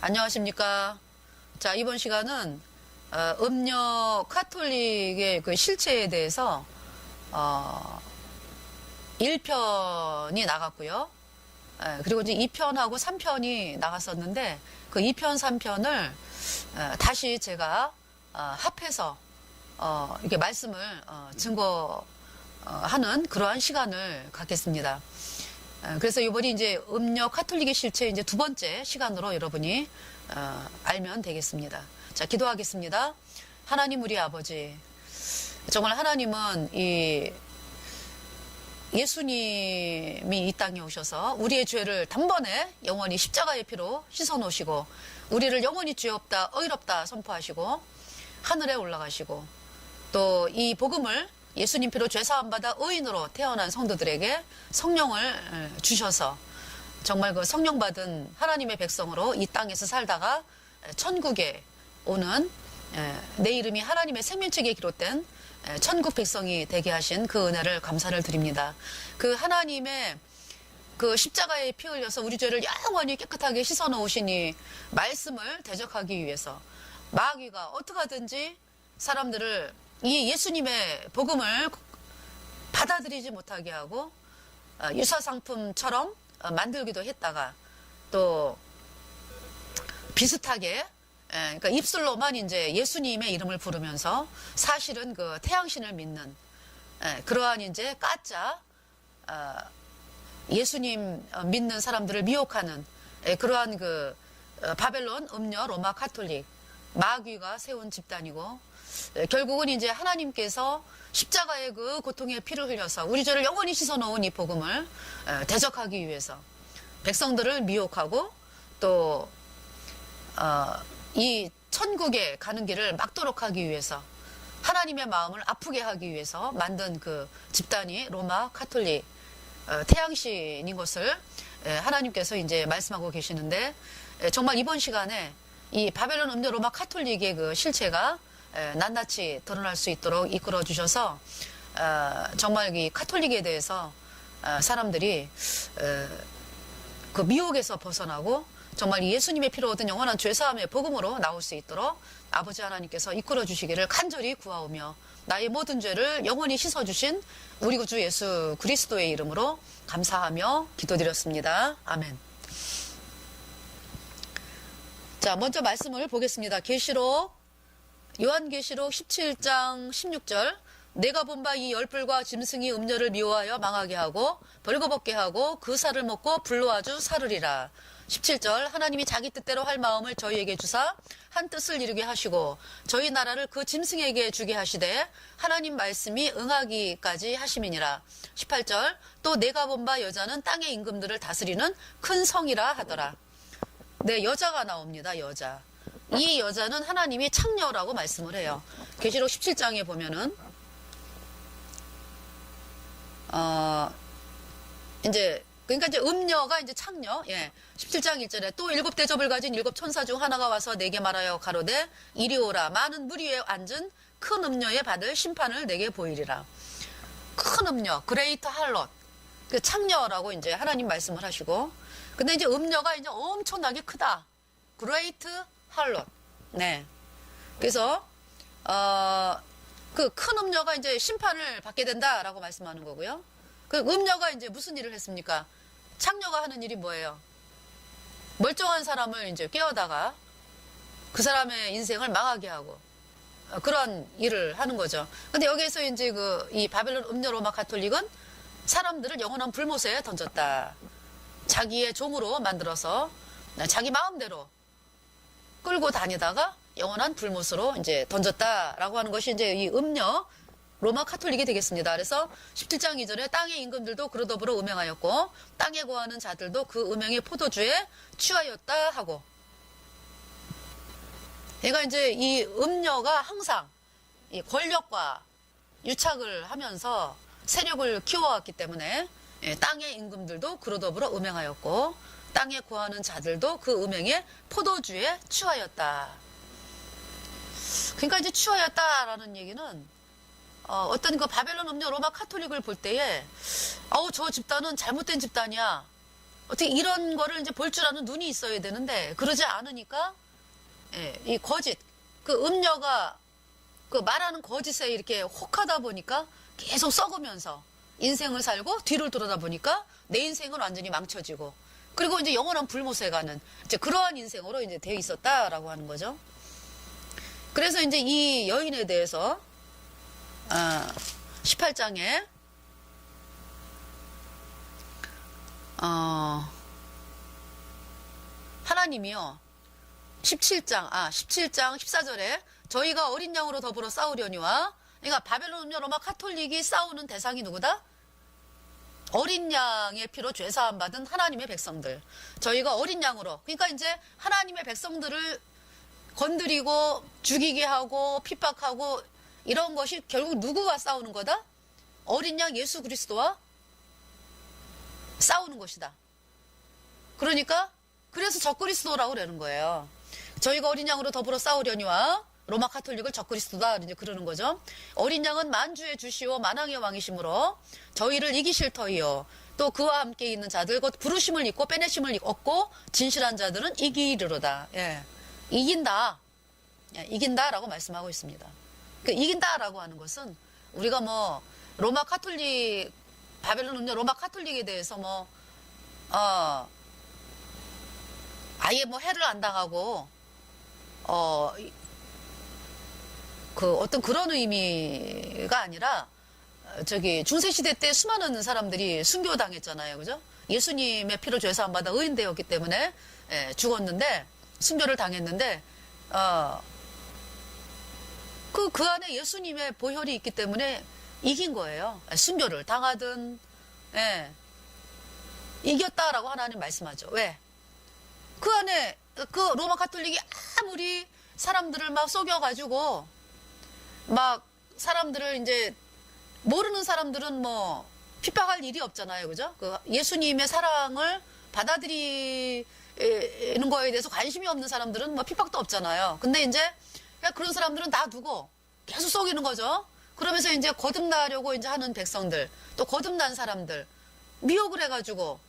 안녕하십니까. 자, 이번 시간은 음녀 카톨릭의 그 실체에 대해서 1편이 나갔고요. 그리고 이제 2편하고 3편이 나갔었는데 그 2편, 3편을 다시 제가 합해서 이렇게 말씀을 증거하는 그러한 시간을 갖겠습니다. 그래서 이번이 이제 음녀 카톨릭의 실체 이제 두 번째 시간으로 여러분이 알면 되겠습니다. 자, 기도하겠습니다. 하나님 우리 아버지, 정말 하나님은 이 예수님이 이 땅에 오셔서 우리의 죄를 단번에 영원히 십자가의 피로 씻어 놓으시고 우리를 영원히 죄 없다, 의롭다 선포하시고 하늘에 올라가시고 또 이 복음을 예수님 피로 죄사함 받아 의인으로 태어난 성도들에게 성령을 주셔서 정말 그 성령 받은 하나님의 백성으로 이 땅에서 살다가 천국에 오는 내 이름이 하나님의 생명책에 기록된 천국 백성이 되게 하신 그 은혜를 감사를 드립니다. 그 하나님의 그 십자가에 피 흘려서 우리 죄를 영원히 깨끗하게 씻어 놓으시니 말씀을 대적하기 위해서 마귀가 어떻게 하든지 사람들을 이 예수님의 복음을 받아들이지 못하게 하고 유사상품처럼 만들기도 했다가 또 비슷하게 그러니까 입술로만 이제 예수님의 이름을 부르면서 사실은 그 태양신을 믿는 그러한 이제 가짜 예수님 믿는 사람들을 미혹하는 그러한 그 바벨론 음녀 로마 카톨릭 마귀가 세운 집단이고 결국은 이제 하나님께서 십자가의 그 고통의 피를 흘려서 우리 죄를 영원히 씻어놓은 이 복음을 대적하기 위해서 백성들을 미혹하고 또 이 천국에 가는 길을 막도록 하기 위해서 하나님의 마음을 아프게 하기 위해서 만든 그 집단이 로마 카톨릭 태양신인 것을 하나님께서 이제 말씀하고 계시는데 정말 이번 시간에 이 바벨론 음녀 로마 카톨릭의 그 실체가 낱낱이 드러날 수 있도록 이끌어 주셔서 정말 이 카톨릭에 대해서 사람들이 그 미혹에서 벗어나고 정말 예수님의 피로 얻은 영원한 죄사함의 복음으로 나올 수 있도록 아버지 하나님께서 이끌어 주시기를 간절히 구하오며 나의 모든 죄를 영원히 씻어 주신 우리 구주 예수 그리스도의 이름으로 감사하며 기도드렸습니다. 아멘. 자, 먼저 말씀을 보겠습니다. 계시록 요한계시록 17장 16절 내가 본 바 이 열불과 짐승이 음녀를 미워하여 망하게 하고 벌거벗게 하고 그 살을 먹고 불로 아주 사르리라. 17절 하나님이 자기 뜻대로 할 마음을 저희에게 주사 한 뜻을 이루게 하시고 저희 나라를 그 짐승에게 주게 하시되 하나님 말씀이 응하기까지 하심이니라. 18절 또 내가 본 바 여자는 땅의 임금들을 다스리는 큰 성이라 하더라. 네, 여자가 나옵니다. 여자. 이 여자는 하나님이 창녀라고 말씀을 해요. 계시록 17장에 보면은 그러니까 이제 음녀가 이제 창녀. 예. 17장 1절에 또 7대접을 가진 7천사 중 하나가 와서 내게 말하여 가로되 이리 오라. 많은 무리에 앉은 큰 음녀에 받을 심판을 내게 보이리라. 큰 음녀, 그레이트 할롯. 그 창녀라고 이제 하나님 말씀을 하시고. 근데 이제 음녀가 이제 엄청나게 크다. 그레이트 할롯. 네. 그래서 그 큰 음녀가 이제 심판을 받게 된다라고 말씀하는 거고요. 그 음녀가 이제 무슨 일을 했습니까? 창녀가 하는 일이 뭐예요? 멀쩡한 사람을 이제 깨워다가 그 사람의 인생을 망하게 하고 그런 일을 하는 거죠. 근데 여기에서 이제 이 바벨론 음녀 로마 카톨릭은 사람들을 영원한 불못에 던졌다. 자기의 종으로 만들어서 자기 마음대로 끌고 다니다가 영원한 불못으로 이제 던졌다라고 하는 것이 이제 이 음녀 로마 카톨릭이 되겠습니다. 그래서 17장 2절에 땅의 임금들도 그로 더불어 음행하였고 땅에 거하는 자들도 그 음행의 포도주에 취하였다 하고 그러니까 이제 이 음녀가 항상 이 권력과 유착을 하면서 세력을 키워왔기 때문에 땅의 임금들도 그로 더불어 음행하였고 땅에 거하는 자들도 그 음행의 포도주에 취하였다. 그러니까 이제 취하였다라는 얘기는 어떤 그 바벨론 음녀 로마 카톨릭을 볼 때에 저 집단은 잘못된 집단이야. 어떻게 이런 거를 이제 볼 줄 아는 눈이 있어야 되는데 그러지 않으니까 예, 이 거짓 그 음녀가 그 말하는 거짓에 이렇게 혹하다 보니까 계속 썩으면서 인생을 살고 뒤를 돌아다 보니까 내 인생은 완전히 망쳐지고 그리고 이제 영원한 불못에 가는 이제 그러한 인생으로 이제 되어 있었다라고 하는 거죠. 그래서 이제 이 여인에 대해서 18장에 하나님이요 17장 14절에 저희가 어린 양으로 더불어 싸우려니와 그러니까 바벨론 음녀 로마 카톨릭이 싸우는 대상이 누구다? 어린 양의 피로 죄사함 받은 하나님의 백성들. 저희가 어린 양으로 그러니까 이제 하나님의 백성들을 건드리고 죽이게 하고 핍박하고 이런 것이 결국 누구와 싸우는 거다? 어린 양 예수 그리스도와 싸우는 것이다. 그러니까 그래서 적그리스도라고 그러는 거예요. 저희가 어린 양으로 더불어 싸우려니와 로마 카톨릭을 적그리스도다 이제 그러는 거죠. 어린 양은 만주의 주시오 만왕의 왕이시므로 저희를 이기실 터이요. 또 그와 함께 있는 자들 곧 부르심을 입고 빼내심을 얻고 진실한 자들은 이기리로다. 예. 이긴다. 예, 이긴다라고 말씀하고 있습니다. 그 이긴다라고 하는 것은 우리가 뭐 로마 카톨릭 바벨론 음녀 로마 카톨릭에 대해서 뭐 아예 뭐 해를 안 당하고 그 어떤 그런 의미가 아니라 저기 중세시대 때 수많은 사람들이 순교당했잖아요. 그죠? 예수님의 피로 죄사함 받아 의인되었기 때문에 예, 죽었는데 순교를 당했는데 그 안에 예수님의 보혈이 있기 때문에 이긴 거예요. 순교를 당하든 예, 이겼다라고 하나님 말씀하죠. 왜? 그 안에 그 로마 카톨릭이 아무리 사람들을 막 속여가지고 막 사람들을 이제 모르는 사람들은 뭐 핍박할 일이 없잖아요. 그죠? 그 예수님의 사랑을 받아들이는 거에 대해서 관심이 없는 사람들은 뭐 핍박도 없잖아요. 근데 이제 그런 사람들은 놔두고 계속 속이는 거죠. 그러면서 이제 거듭나려고 이제 하는 백성들, 또 거듭난 사람들, 미혹을 해가지고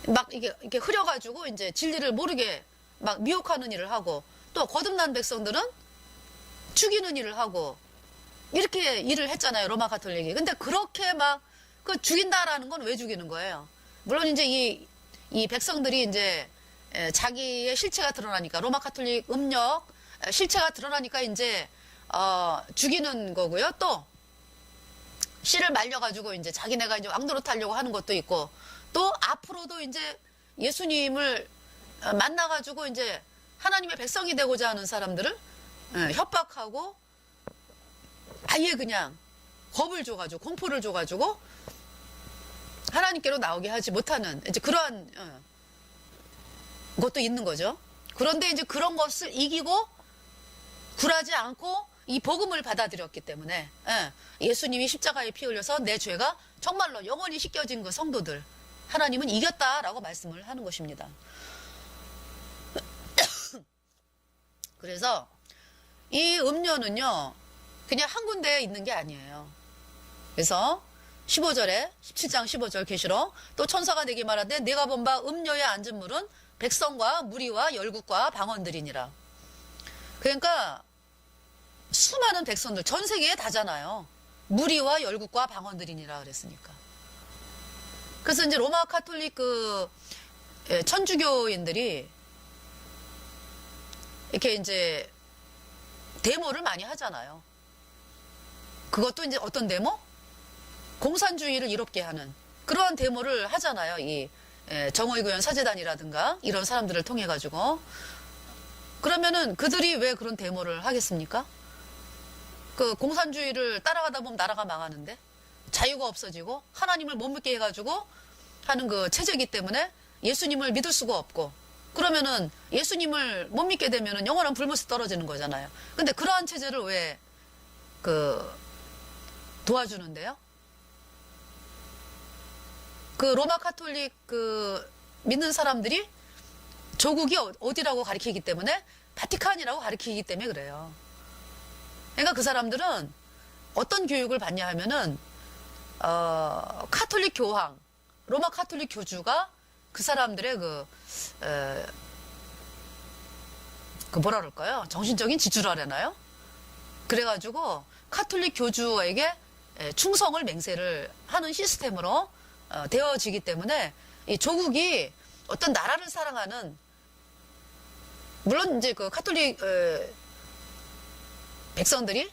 막 이렇게 흐려가지고 이제 진리를 모르게 막 미혹하는 일을 하고 또 거듭난 백성들은 죽이는 일을 하고 이렇게 일을 했잖아요. 로마 가톨릭이. 근데 그렇게 막 그 죽인다라는 건 왜 죽이는 거예요? 물론 이제 이 백성들이 이제 자기의 실체가 드러나니까 로마 가톨릭 음력 실체가 드러나니까 이제 죽이는 거고요. 또 씨를 말려가지고 이제 자기네가 이제 왕노릇 하려고 하는 것도 있고 또 앞으로도 이제 예수님을 만나가지고 이제 하나님의 백성이 되고자 하는 사람들을 협박하고 아예 그냥 겁을 줘가지고 공포를 줘가지고 하나님께로 나오게 하지 못하는 이제 그러한 것도 있는 거죠. 그런데 이제 그런 것을 이기고 굴하지 않고 이 복음을 받아들였기 때문에 예수님이 십자가에 피 흘려서 내 죄가 정말로 영원히 씻겨진 그 성도들 하나님은 이겼다라고 말씀을 하는 것입니다. 그래서 이 음료는요 그냥 한 군데에 있는 게 아니에요. 그래서 15절에 17장 15절 계시록 또 천사가 내게 말하되 내가 본 바 음료에 앉은 물은 백성과 무리와 열국과 방언들이니라. 그러니까 수많은 백성들 전 세계에 다잖아요. 무리와 열국과 방언들이니라 그랬으니까. 그래서 이제 로마 카톨릭 그 천주교인들이 이렇게 이제 데모를 많이 하잖아요. 그것도 이제 어떤 데모? 공산주의를 이롭게 하는 그러한 데모를 하잖아요. 이 정의구현 사재단이라든가 이런 사람들을 통해 가지고. 그러면은 그들이 왜 그런 데모를 하겠습니까? 그 공산주의를 따라가다 보면 나라가 망하는데 자유가 없어지고 하나님을 못 믿게 해가지고 하는 그 체제이기 때문에 예수님을 믿을 수가 없고 그러면은 예수님을 못 믿게 되면은 영원한 불못에 떨어지는 거잖아요. 근데 그러한 체제를 왜 그 도와주는데요? 그 로마 카톨릭 그 믿는 사람들이 조국이 어디라고 가리키기 때문에 바티칸이라고 가리키기 때문에 그래요. 그러니까 그 사람들은 어떤 교육을 받냐 하면은 카톨릭 교황 로마 카톨릭 교주가 그 사람들의 그 뭐라 그럴까요? 정신적인 지주라려나요? 그래가지고 카톨릭 교주에게 충성을 맹세를 하는 시스템으로 되어지기 때문에 이 조국이 어떤 나라를 사랑하는, 물론 이제 그 카톨릭 백성들이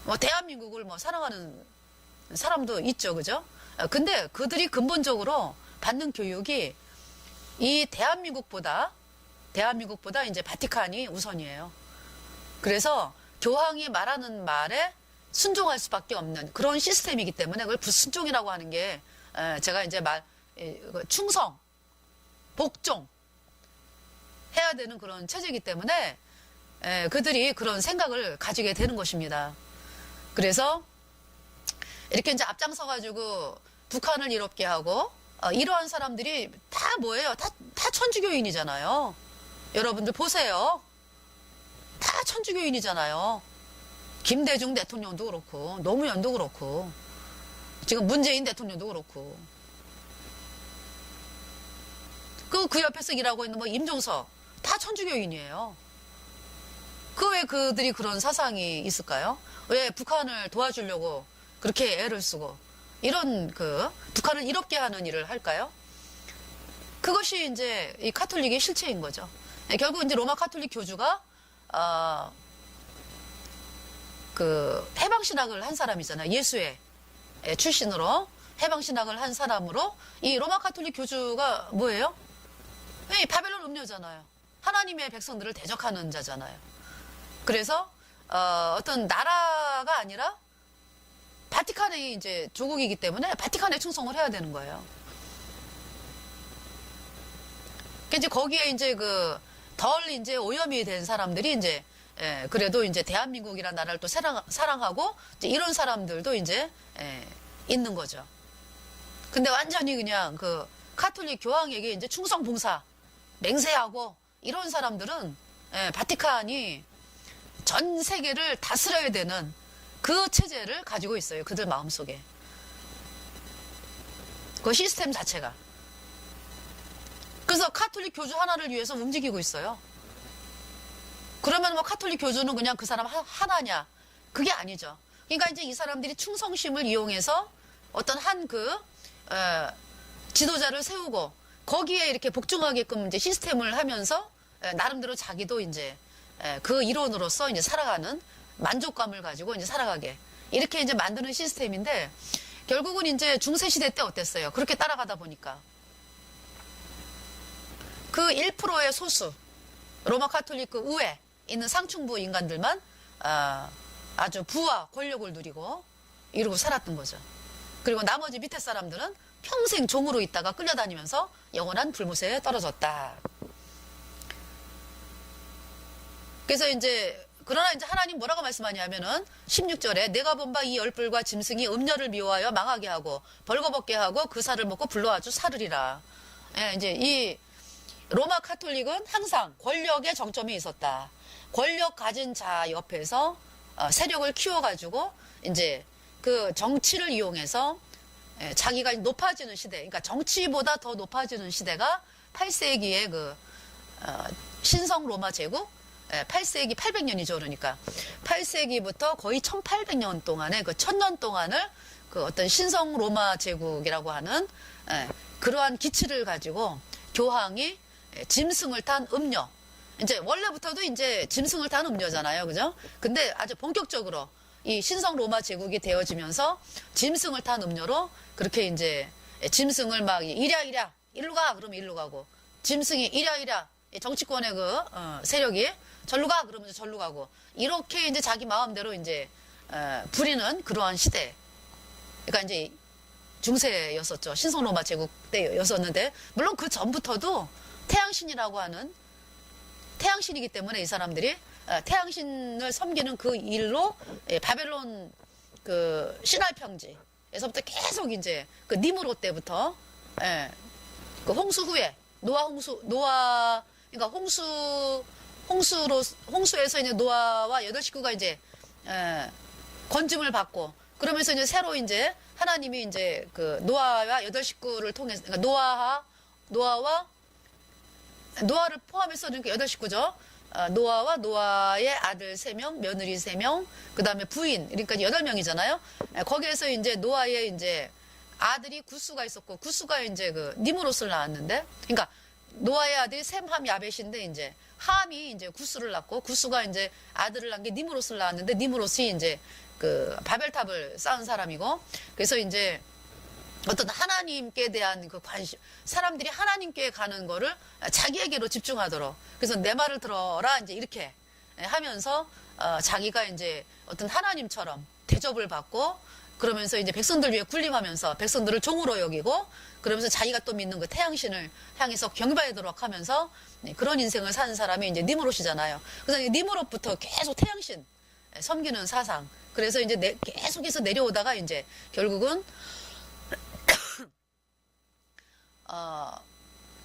뭐 대한민국을 뭐 사랑하는 사람도 있죠, 그죠? 근데 그들이 근본적으로 받는 교육이 이 대한민국보다 이제 바티칸이 우선이에요. 그래서 교황이 말하는 말에 순종할 수밖에 없는 그런 시스템이기 때문에 그걸 불순종이라고 하는 게 제가 이제 충성, 복종 해야 되는 그런 체제이기 때문에 그들이 그런 생각을 가지게 되는 것입니다. 그래서 이렇게 이제 앞장서가지고 북한을 이롭게 하고 이러한 사람들이 다 뭐예요? 다 천주교인이잖아요. 여러분들 보세요. 다 천주교인이잖아요. 김대중 대통령도 그렇고 노무현도 그렇고 지금 문재인 대통령도 그렇고 그 옆에서 일하고 있는 뭐 임종석 다 천주교인이에요. 왜 그들이 그런 사상이 있을까요? 왜 북한을 도와주려고 그렇게 애를 쓰고 이런 북한을 이롭게 하는 일을 할까요? 그것이 이제 이 카톨릭의 실체인 거죠. 결국 이제 로마 카톨릭 교주가 해방신학을 한 사람이잖아요. 예수의 출신으로 해방신학을 한 사람으로 이 로마 카톨릭 교주가 뭐예요? 바벨론 음료잖아요. 하나님의 백성들을 대적하는 자잖아요. 그래서 어떤 나라가 아니라 바티칸의 이제 조국이기 때문에 바티칸에 충성을 해야 되는 거예요. 이제 거기에 이제 덜 이제 오염이 된 사람들이 이제 그래도 이제 대한민국이라는 나라를 또 사랑하고 이제 이런 사람들도 이제 있는 거죠. 근데 완전히 그냥 카톨릭 교황에게 이제 충성 봉사 맹세하고 이런 사람들은 바티칸이 전 세계를 다스려야 되는 그 체제를 가지고 있어요. 그들 마음속에. 그 시스템 자체가. 그래서 카톨릭 교주 하나를 위해서 움직이고 있어요. 그러면 뭐 카톨릭 교주는 그냥 그 사람 하나냐? 그게 아니죠. 그러니까 이제 이 사람들이 충성심을 이용해서 어떤 지도자를 세우고 거기에 이렇게 복종하게끔 이제 시스템을 하면서 나름대로 자기도 이제 그 일원으로서 이제 살아가는 만족감을 가지고 이제 살아가게 이렇게 이제 만드는 시스템인데 결국은 이제 중세시대 때 어땠어요? 그렇게 따라가다 보니까 그 1%의 소수 로마 카톨릭 의회에 있는 상층부 인간들만 아주 부와 권력을 누리고 이러고 살았던 거죠. 그리고 나머지 밑에 사람들은 평생 종으로 있다가 끌려다니면서 영원한 불못에 떨어졌다. 그래서 그러나 이제 하나님 뭐라고 말씀하냐면은 16절에 내가 본 바 이 열불과 짐승이 음녀를 미워하여 망하게 하고 벌거벗게 하고 그 살을 먹고 불러아주 사르리라. 이제 이 로마 카톨릭은 항상 권력의 정점이 있었다. 권력 가진 자 옆에서 세력을 키워가지고 이제 그 정치를 이용해서 자기가 높아지는 시대, 그러니까 정치보다 더 높아지는 시대가 8세기의 신성 로마 제국, 8세기 800년이죠. 그러니까 8세기부터 거의 1800년 동안의 1000년 동안을 어떤 신성 로마 제국이라고 하는 그러한 기치를 가지고 교황이 짐승을 탄 음료, 이제 원래부터도 이제 짐승을 탄 음료잖아요. 그죠? 근데 아주 본격적으로 이 신성 로마 제국이 되어지면서 짐승을 탄 음료로 그렇게 이제 짐승을 막 이랴 일로 가 그러면 일로 가고 짐승이 이랴 정치권의 세력이 절로 가 그러면 절로 가고 이렇게 이제 자기 마음대로 이제 부리는 그러한 시대. 그러니까 이제 중세였었죠. 신성 로마 제국 때였었는데 물론 그 전부터도 태양신이라고 하는 태양신이기 때문에 이 사람들이 태양신을 섬기는 그 일로 바벨론 신할 평지에서부터 계속 이제 니므롯 때부터 그 홍수 후에 그러니까 홍수에서 이제 노아와 8식구가 이제 건짐을 받고 그러면서 이제 새로 이제 하나님이 이제 그 노아와 여덟 식구를 통해서, 그러니까 노아를 포함해서 그러니까 여덟 식구죠. 노아와 노아의 아들 3명, 며느리 3명, 그 다음에 부인, 그러니까 8명이잖아요. 거기에서 이제 노아의 이제 아들이 구스가 있었고, 구스가 이제 그 니므롯을 낳았는데, 그러니까 노아의 아들이 셈, 함, 야벳인데, 이제 함이 이제 구스를 낳고, 구스가 이제 아들을 낳은 게 니므롯을 낳았는데, 니므롯이 이제 그 바벨탑을 쌓은 사람이고, 그래서 이제 어떤 하나님께 대한 그 관심, 사람들이 하나님께 가는 거를 자기에게로 집중하도록. 그래서 내 말을 들어라, 이제 이렇게 하면서, 자기가 이제 어떤 하나님처럼 대접을 받고, 그러면서 이제 백성들 위해 군림하면서 백성들을 종으로 여기고, 그러면서 자기가 또 믿는 그 태양신을 향해서 경배하도록 하면서 그런 인생을 사는 사람이 이제 니므롯이잖아요. 그래서 니므롯부터 계속 태양신 섬기는 사상. 그래서 이제 계속해서 내려오다가 이제 결국은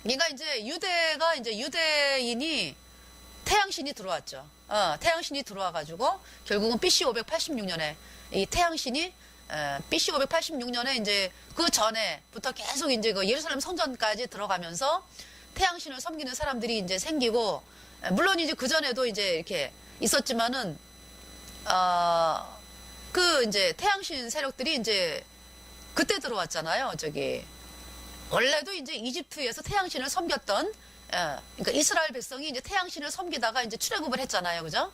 얘가 이제 유대인이 태양신이 들어왔죠. 태양신이 들어와가지고 결국은 BC 586년에 이 태양신이 BC 586년에 이제 그 전에부터 계속 이제 그 예루살렘 성전까지 들어가면서 태양신을 섬기는 사람들이 이제 생기고, 물론 이제 그 전에도 이제 이렇게 있었지만은 그 이제 태양신 세력들이 이제 그때 들어왔잖아요. 저기 원래도 이제 이집트에서 태양신을 섬겼던, 그러니까 이스라엘 백성이 이제 태양신을 섬기다가 이제 출애굽을 했잖아요. 그죠?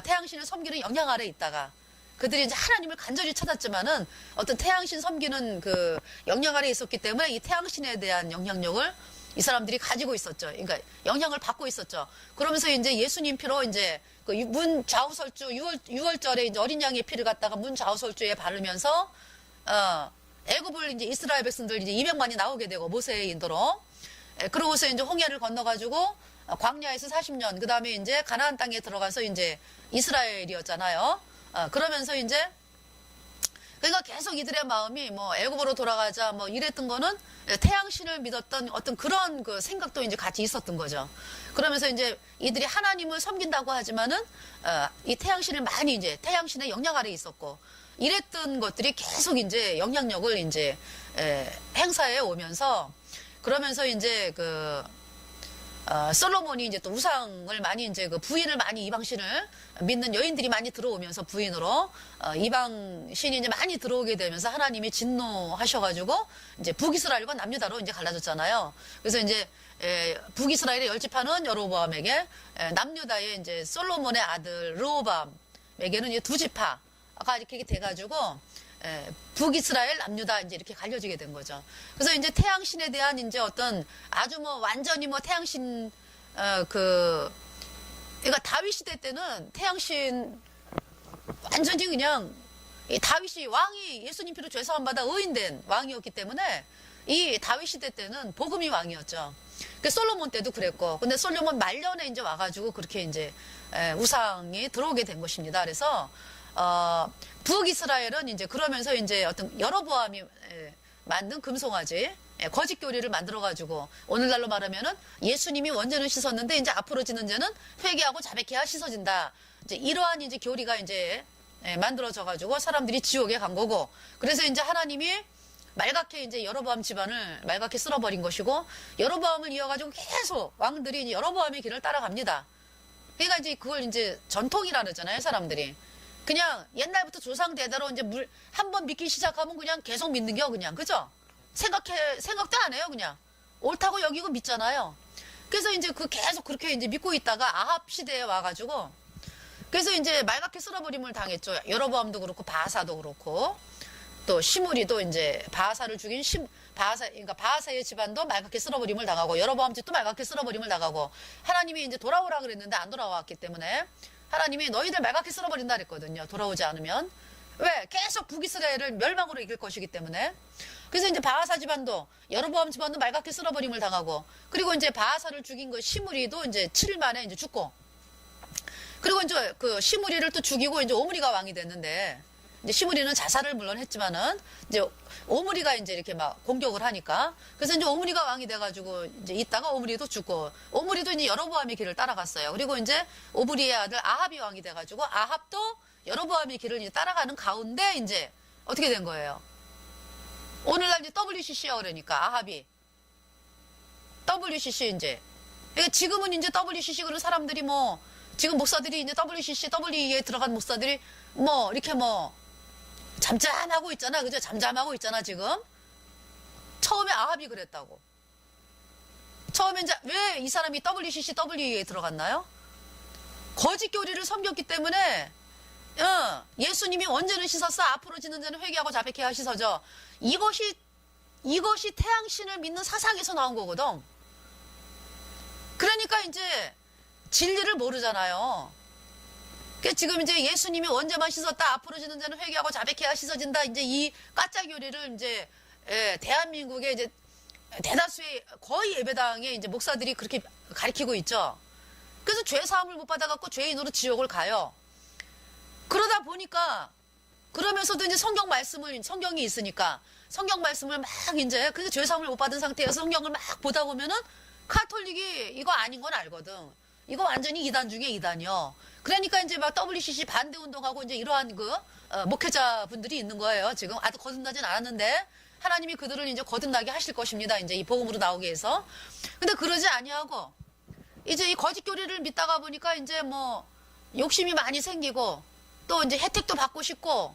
태양신을 섬기는 영향 아래 있다가 그들이 이제 하나님을 간절히 찾았지만은 어떤 태양신 섬기는 그 영향 아래 있었기 때문에 이 태양신에 대한 영향력을 이 사람들이 가지고 있었죠. 그러니까 영향을 받고 있었죠. 그러면서 이제 예수님 피로 이제 그 문 좌우설주 6월절에 이제 어린 양의 피를 갖다가 문 좌우설주에 바르면서 애굽을 이제 이스라엘 백성들 이제 200만이 나오게 되고 모세의 인도로, 그러고서 이제 홍해를 건너가지고 광야에서 40년, 그 다음에 이제 가나안 땅에 들어가서 이제 이스라엘이었잖아요. 그러면서 이제 그러니까 계속 이들의 마음이 뭐 애굽으로 돌아가자 뭐 이랬던 거는 태양신을 믿었던 어떤 그런 그 생각도 이제 같이 있었던 거죠. 그러면서 이제 이들이 하나님을 섬긴다고 하지만은 이 태양신을 많이 이제 태양신의 영향 아래 있었고, 이랬던 것들이 계속 이제 영향력을 이제 행사해 오면서, 그러면서 이제 그 솔로몬이 이제 또 우상을 많이 이제 그 부인을 많이 이방신을 믿는 여인들이 많이 들어오면서 부인으로 이방신이 이제 많이 들어오게 되면서 하나님이 진노하셔가지고 이제 북이스라엘과 남유다로 이제 갈라졌잖아요. 그래서 이제 북이스라엘의 열지파는 여로보암에게, 남유다의 이제 솔로몬의 아들 르호보암에게는 이제 두 지파가 이렇게 돼가지고 북이스라엘, 남유다 이제 이렇게 갈려지게 된 거죠. 그래서 이제 태양신에 대한 이제 어떤 아주 뭐 완전히 뭐 태양신 그러니까 다윗 시대 때는 태양신 완전히 그냥 이 다윗이 왕이 예수님 피로 죄사함 받아 의인된 왕이었기 때문에 이 다윗 시대 때는 복음이 왕이었죠. 그 솔로몬 때도 그랬고, 근데 솔로몬 말년에 이제 와가지고 그렇게 이제 우상이 들어오게 된 것입니다. 그래서 북이스라엘은 이제 그러면서 이제 어떤 여로보암이 만든 금송아지, 거짓 교리를 만들어가지고 오늘날로 말하면은 예수님이 원죄는 씻었는데 이제 앞으로 지는 죄는 회개하고 자백해야 씻어진다. 이제 이러한 이제 교리가 이제 만들어져가지고 사람들이 지옥에 간 거고, 그래서 이제 하나님이 말갛게 이제 여로보암 집안을 말갛게 쓸어버린 것이고, 여로보암을 이어가지고 계속 왕들이 이제 여로보암의 길을 따라갑니다. 그러니까 이제 그걸 이제 전통이라 그러잖아요, 사람들이. 그냥 옛날부터 조상 대대로 이제 한번 믿기 시작하면 그냥 계속 믿는 겨, 그냥. 그죠? 생각도 안 해요, 그냥. 옳다고 여기고 믿잖아요. 그래서 이제 그 계속 그렇게 이제 믿고 있다가 아합 시대에 와가지고, 그래서 이제 말갛게 쓸어버림을 당했죠. 여로보암도 그렇고, 바하사도 그렇고, 또 시므리도 이제 바하사를 죽인 그러니까 바하사의 집안도 말갛게 쓸어버림을 당하고, 여로보암 집도 말갛게 쓸어버림을 당하고, 하나님이 이제 돌아오라 그랬는데 안 돌아왔기 때문에 하나님이 너희들 말갛게 쓸어버린다 그랬거든요. 돌아오지 않으면. 왜? 계속 북이스라엘을 멸망으로 이길 것이기 때문에. 그래서 이제 바하사 집안도, 여로보암 집안도 말갛게 쓸어버림을 당하고, 그리고 이제 바하사를 죽인 그 시므리도 이제 7일 만에 이제 죽고, 그리고 이제 그 시므리를 또 죽이고 이제 오므리가 왕이 됐는데, 이제 시므리는 자살을 물론 했지만은 이제 오므리가 이제 이렇게 막 공격을 하니까, 그래서 이제 오므리가 왕이 돼가지고 이제 있다가 오므리도 죽고, 오므리도 이제 여로보암의 길을 따라갔어요. 그리고 이제 오므리의 아들 아합이 왕이 돼가지고 아합도 여로보암의 길을 이제 따라가는 가운데 이제 어떻게 된 거예요? 오늘날 이제 WCC야 그러니까 아합이 WCC 이제. 그러니까 지금은 이제 WCC 그런 사람들이 뭐 지금 목사들이 이제 WCC WE에 들어간 목사들이 뭐 이렇게 뭐 잠잠하고 있잖아, 그죠? 잠잠하고 있잖아 지금. 처음에 아합이 그랬다고. 처음에 이제 왜 이 사람이 WCC WE에 들어갔나요? 거짓 교리를 섬겼기 때문에. 예수님이 원죄는 씻었어 앞으로 지는 자는 회개하고 자백해야 씻어져. 이것이 태양신을 믿는 사상에서 나온 거거든. 그러니까 이제 진리를 모르잖아요. 그러니까 지금 이제 예수님이 원죄만 씻었다 앞으로 지는 자는 회개하고 자백해야 씻어진다. 이제 이 가짜 교리를 이제 대한민국의 이제 대다수의 거의 예배당의 이제 목사들이 그렇게 가르치고 있죠. 그래서 죄 사함을 못 받아갖고 죄인으로 지옥을 가요. 그러다 보니까 그러면서도 이제 성경이 있으니까 성경 말씀을 막 이제 그래서 죄 사함을 못 받은 상태에서 성경을 막 보다 보면은 카톨릭이 이거 아닌 건 알거든. 이거 완전히 이단 중에 이단이요. 그러니까 이제 막 WCC 반대 운동하고 이제 이러한 목회자 분들이 있는 거예요. 지금 아직 거듭나진 않았는데 하나님이 그들을 이제 거듭나게 하실 것입니다. 이제 이 복음으로 나오게 해서. 근데 그러지 아니하고 이제 이 거짓 교리를 믿다가 보니까 이제 뭐 욕심이 많이 생기고 또 이제 혜택도 받고 싶고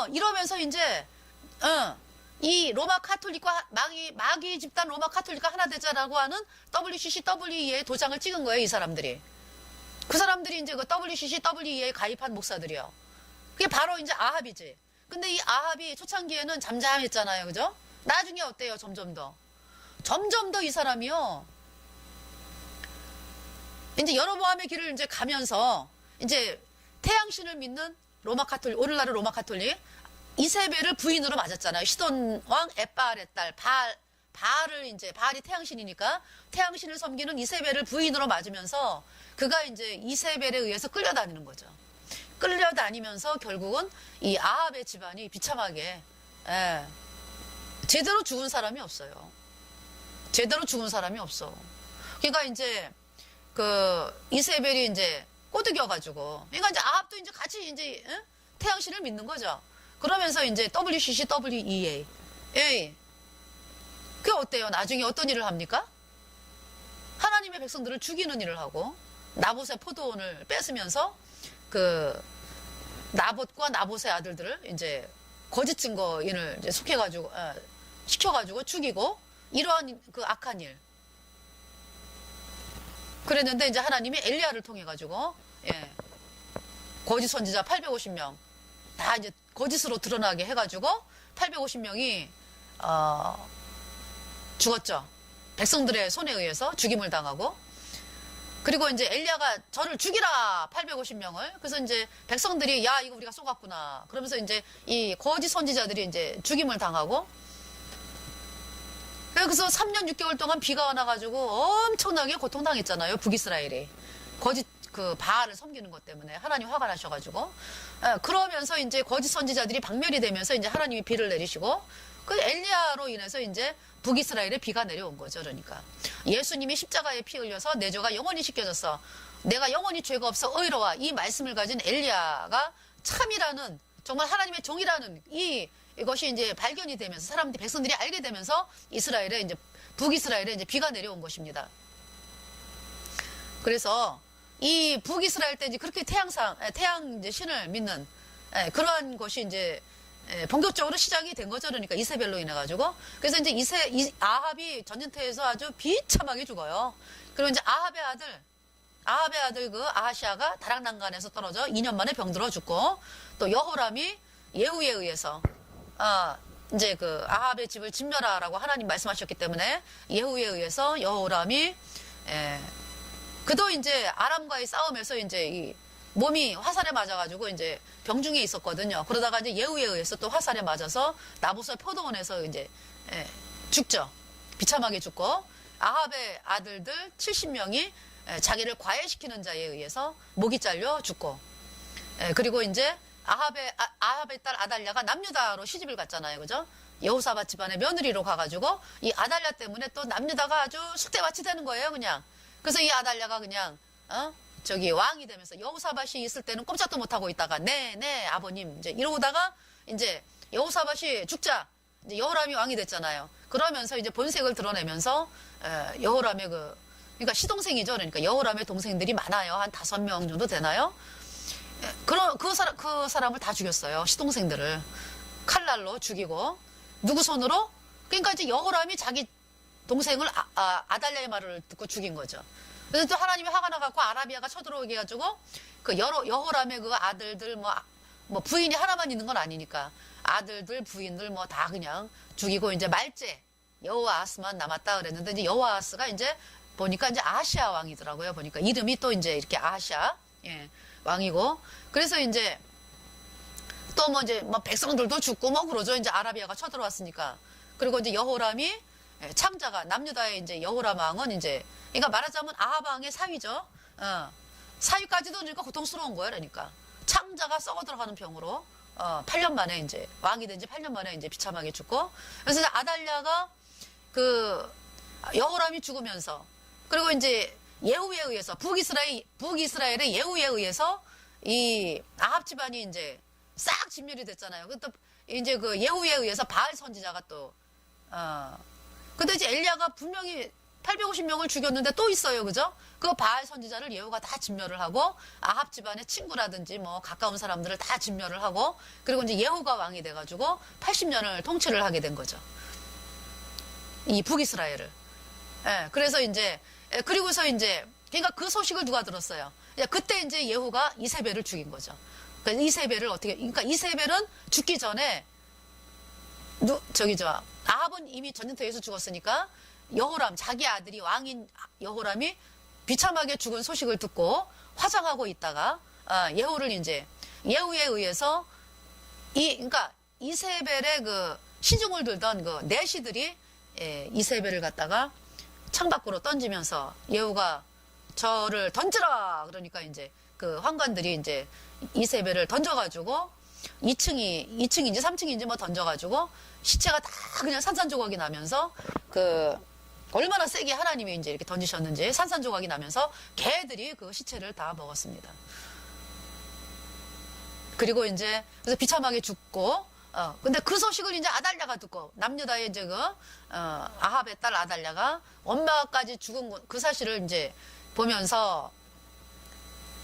이러면서 이제 이 로마 카톨릭과 마귀 집단 로마 카톨릭과 하나 되자라고 하는 WCC WE의 도장을 찍은 거예요, 이 사람들이. 그 사람들이 이제 그 WCC WE에 가입한 목사들이요. 그게 바로 이제 아합이지. 근데 이 아합이 초창기에는 잠잠했잖아요, 그죠? 나중에 어때요, 점점 더 이 사람이요. 이제 여로보암의 길을 이제 가면서 이제 태양신을 믿는 로마 카톨릭, 오늘날의 로마 카톨릭, 이세벨을 부인으로 맞았잖아요. 시돈 왕 엣바알의 딸 바알이 태양신이니까 태양신을 섬기는 이세벨을 부인으로 맞으면서 그가 이제 이세벨에 의해서 끌려다니는 거죠. 끌려다니면서 결국은 이 아합의 집안이 비참하게 제대로 죽은 사람이 없어요. 제대로 죽은 사람이 없어. 그러니까 이제 이세벨이 이제 꼬드겨가지고, 그러니까 이제 아합도 이제 같이 이제 태양신을 믿는 거죠. 그러면서 이제 WCC WEA, 그게 어때요? 나중에 어떤 일을 합니까? 하나님의 백성들을 죽이는 일을 하고 나봇의 포도원을 뺏으면서 나봇과 나봇의 아들들을 이제 거짓 증거인을 이제 시켜가지고 죽이고 이러한 악한 일. 그랬는데 이제 하나님이 엘리야를 통해 가지고 거짓 선지자 850명 다 이제 거짓으로 드러나게 해가지고 850명이 죽었죠. 백성들의 손에 의해서 죽임을 당하고. 그리고 이제 엘리야가 저를 죽이라 850명을. 그래서 이제 백성들이 야 이거 우리가 쏘갔구나. 그러면서 이제 이 거짓 선지자들이 이제 죽임을 당하고. 그래서 3년 6개월 동안 비가 와나가지고 엄청나게 고통당했잖아요. 북이스라엘이. 거짓 바알을 섬기는 것 때문에 하나님 화가 나셔가지고. 그러면서 이제 거짓 선지자들이 박멸이 되면서 이제 하나님이 비를 내리시고 그 엘리야로 인해서 이제 북이스라엘에 비가 내려온 거죠. 그러니까 예수님이 십자가에 피 흘려서 내 죄가 영원히 씻겨졌어. 내가 영원히 죄가 없어 의로와. 이 말씀을 가진 엘리야가 참이라는 정말 하나님의 종이라는 이것이 이제 발견이 되면서 백성들이 알게 되면서 북이스라엘에 이제 비가 내려온 것입니다. 그래서 이 북이스라엘 때 이제 그렇게 태양 이제 신을 믿는 그러한 것이 이제 본격적으로 시작이 된 거죠. 그러니까 이세벨로 인해 가지고. 그래서 이제 아합이 전쟁터에서 아주 비참하게 죽어요. 그리고 이제 아합의 아들 아하시아가 다락난간에서 떨어져 2년 만에 병들어 죽고, 또 여호람이 예후에 의해서 이제 아합의 집을 진멸하라고 하나님 말씀하셨기 때문에 예후에 의해서 여호람이 그도 이제 아람과의 싸움에서 이제 이 몸이 화살에 맞아가지고 이제 병중에 있었거든요. 그러다가 이제 예후에 의해서 또 화살에 맞아서 나봇의 포도원에서 이제 죽죠. 비참하게 죽고, 아합의 아들들 70명이 자기를 과외시키는 자에 의해서 목이 잘려 죽고, 그리고 이제 아합의 딸 아달랴가 남유다로 시집을 갔잖아요. 그죠? 여호사밧 집안의 며느리로 가가지고 이 아달랴 때문에 또 남유다가 아주 쑥대밭이 되는 거예요, 그냥. 그래서 이 아달랴가 그냥 왕이 되면서 여호사밧이 있을 때는 꼼짝도 못하고 있다가 네 아버님 이제 이러다가 이제 여호사밧이 죽자 이제 여호람이 왕이 됐잖아요. 그러면서 이제 본색을 드러내면서 여호람의 그러니까 시동생이죠. 그러니까 여호람의 동생들이 많아요. 한 5명 정도 되나요? 그 사람을 다 죽였어요. 시동생들을 칼날로 죽이고 누구 손으로? 그러니까 이제 여호람이 자기 동생을 아달랴의 말을 듣고 죽인 거죠. 그래서 또 하나님이 화가 나갖고 아라비아가 쳐들어오게 해가지고 그 여호람의 그 아들들 뭐 부인이 하나만 있는 건 아니니까 아들들 부인들 뭐 다 그냥 죽이고 이제 말제 여호아하스만 남았다 그랬는데 이제 여호아하스가 이제 보니까 이제 아하시아 왕이더라고요. 보니까 이름이 또 이제 이렇게 아하시아 왕이고 그래서 이제 또 뭐 이제 뭐 백성들도 죽고 뭐 그러죠. 이제 아라비아가 쳐들어왔으니까. 그리고 이제 여호람이 창자가 남유다의 이제 여호람 왕은 이제 그러니까 말하자면 아합 왕의 사위죠. 사위까지도 그러니까 고통스러운 거예요. 그러니까 창자가 썩어 들어가는 병으로 8년 만에 이제 왕이 된 지 8년 만에 이제 비참하게 죽고 그래서 아달랴가 그 여호람이 죽으면서 그리고 이제 예후에 의해서 북이스라엘의 예후에 의해서 이 아합 집안이 이제 싹 진멸이 됐잖아요. 또 이제 그 예후에 의해서 바알 선지자가 또 근데 이제 엘리야가 분명히 850명을 죽였는데 또 있어요. 그죠? 그 바알 선지자를 예후가 다 진멸을 하고 아합 집안의 친구라든지 뭐 가까운 사람들을 다 진멸을 하고 그리고 이제 예후가 왕이 돼가지고 80년을 통치를 하게 된 거죠. 이 북이스라엘을. 그래서 이제 그리고서 이제 그러니까 그 소식을 누가 들었어요? 그때 이제 예후가 이세벨을 죽인 거죠. 그러니까 이세벨을 그러니까 이세벨은 죽기 전에 아합은 이미 전쟁터에서 죽었으니까 여호람 자기 아들이 왕인 여호람이 비참하게 죽은 소식을 듣고 화장하고 있다가 예후를 이제 예후에 의해서 그러니까 이세벨의 그 시중을 들던 그 내시들이 이세벨을 갖다가 창밖으로 던지면서 예후가 저를 던지라 그러니까 이제 그 환관들이 이제 이세벨을 던져가지고 2층인지 3층인지 뭐 던져가지고 시체가 다 그냥 산산조각이 나면서 그 얼마나 세게 하나님이 이제 이렇게 던지셨는지 산산조각이 나면서 개들이 그 시체를 다 먹었습니다. 그리고 이제 그래서 비참하게 죽고 근데 그 소식을 이제 아달랴가 듣고 남유다의 이제 아합의 딸 아달랴가 엄마까지 죽은 그 사실을 이제 보면서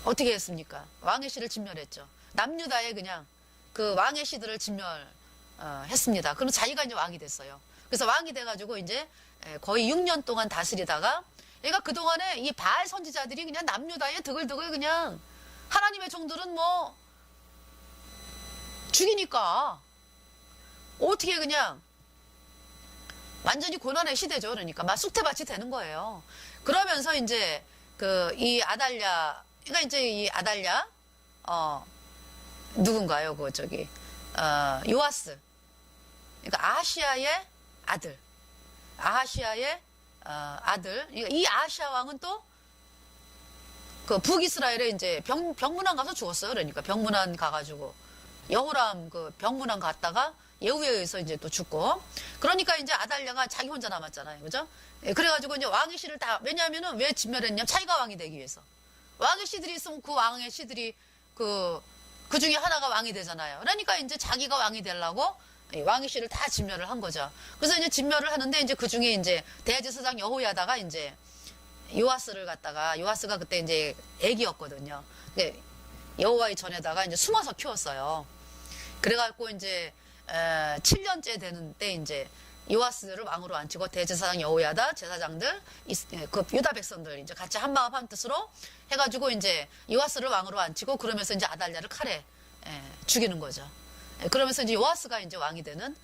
어떻게 했습니까? 왕의 씨를 진멸했죠. 남유다의 그냥 그 왕의 씨들을 진멸했습니다. 그럼 자기가 이제 왕이 됐어요. 그래서 왕이 돼가지고 이제 거의 6년 동안 다스리다가 그러니까 그동안에 이 바알 선지자들이 그냥 남유다에 드글드글 그냥 하나님의 종들은 뭐 죽이니까 어떻게 그냥 완전히 고난의 시대죠. 그러니까 막 쑥대밭이 되는 거예요. 그러면서 이제 이 아달랴 그러니까 이제 이 아달랴 누군가요? 요아스 그러니까 아하시아의 아들 그러니까 이 아하시아 왕은 또 그 북이스라엘에 이제 병문안 가서 죽었어요. 그러니까 병문안 가가지고 여호람 그 병문안 갔다가 예후에 의해서 이제 또 죽고 그러니까 이제 아달랴가 자기 혼자 남았잖아요. 그죠? 그래가지고 이제 왕의 씨를 왜냐하면은 왜 진멸했냐? 자기가 왕이 되기 위해서. 왕의 씨들이 있으면 그 왕의 씨들이 그 중에 하나가 왕이 되잖아요. 그러니까 이제 자기가 왕이 되려고 왕의 씨를 다 진멸을 한 거죠. 그래서 이제 진멸을 하는데 이제 그 중에 이제 대제사장 여호야다가 이제 요아스가 그때 이제 애기였거든요. 여호와의 전에다가 이제 숨어서 키웠어요. 그래갖고 이제 7년째 되는 때 이제 요아스를 왕으로 앉히고 대제사장 여호야다 제사장들 그 유다 백성들 이제 같이 한 마음 한 뜻으로 해가지고 이제 요아스를 왕으로 앉히고 그러면서 이제 아달랴를 칼에 죽이는 거죠. 그러면서 이제 요아스가 이제 왕이 되는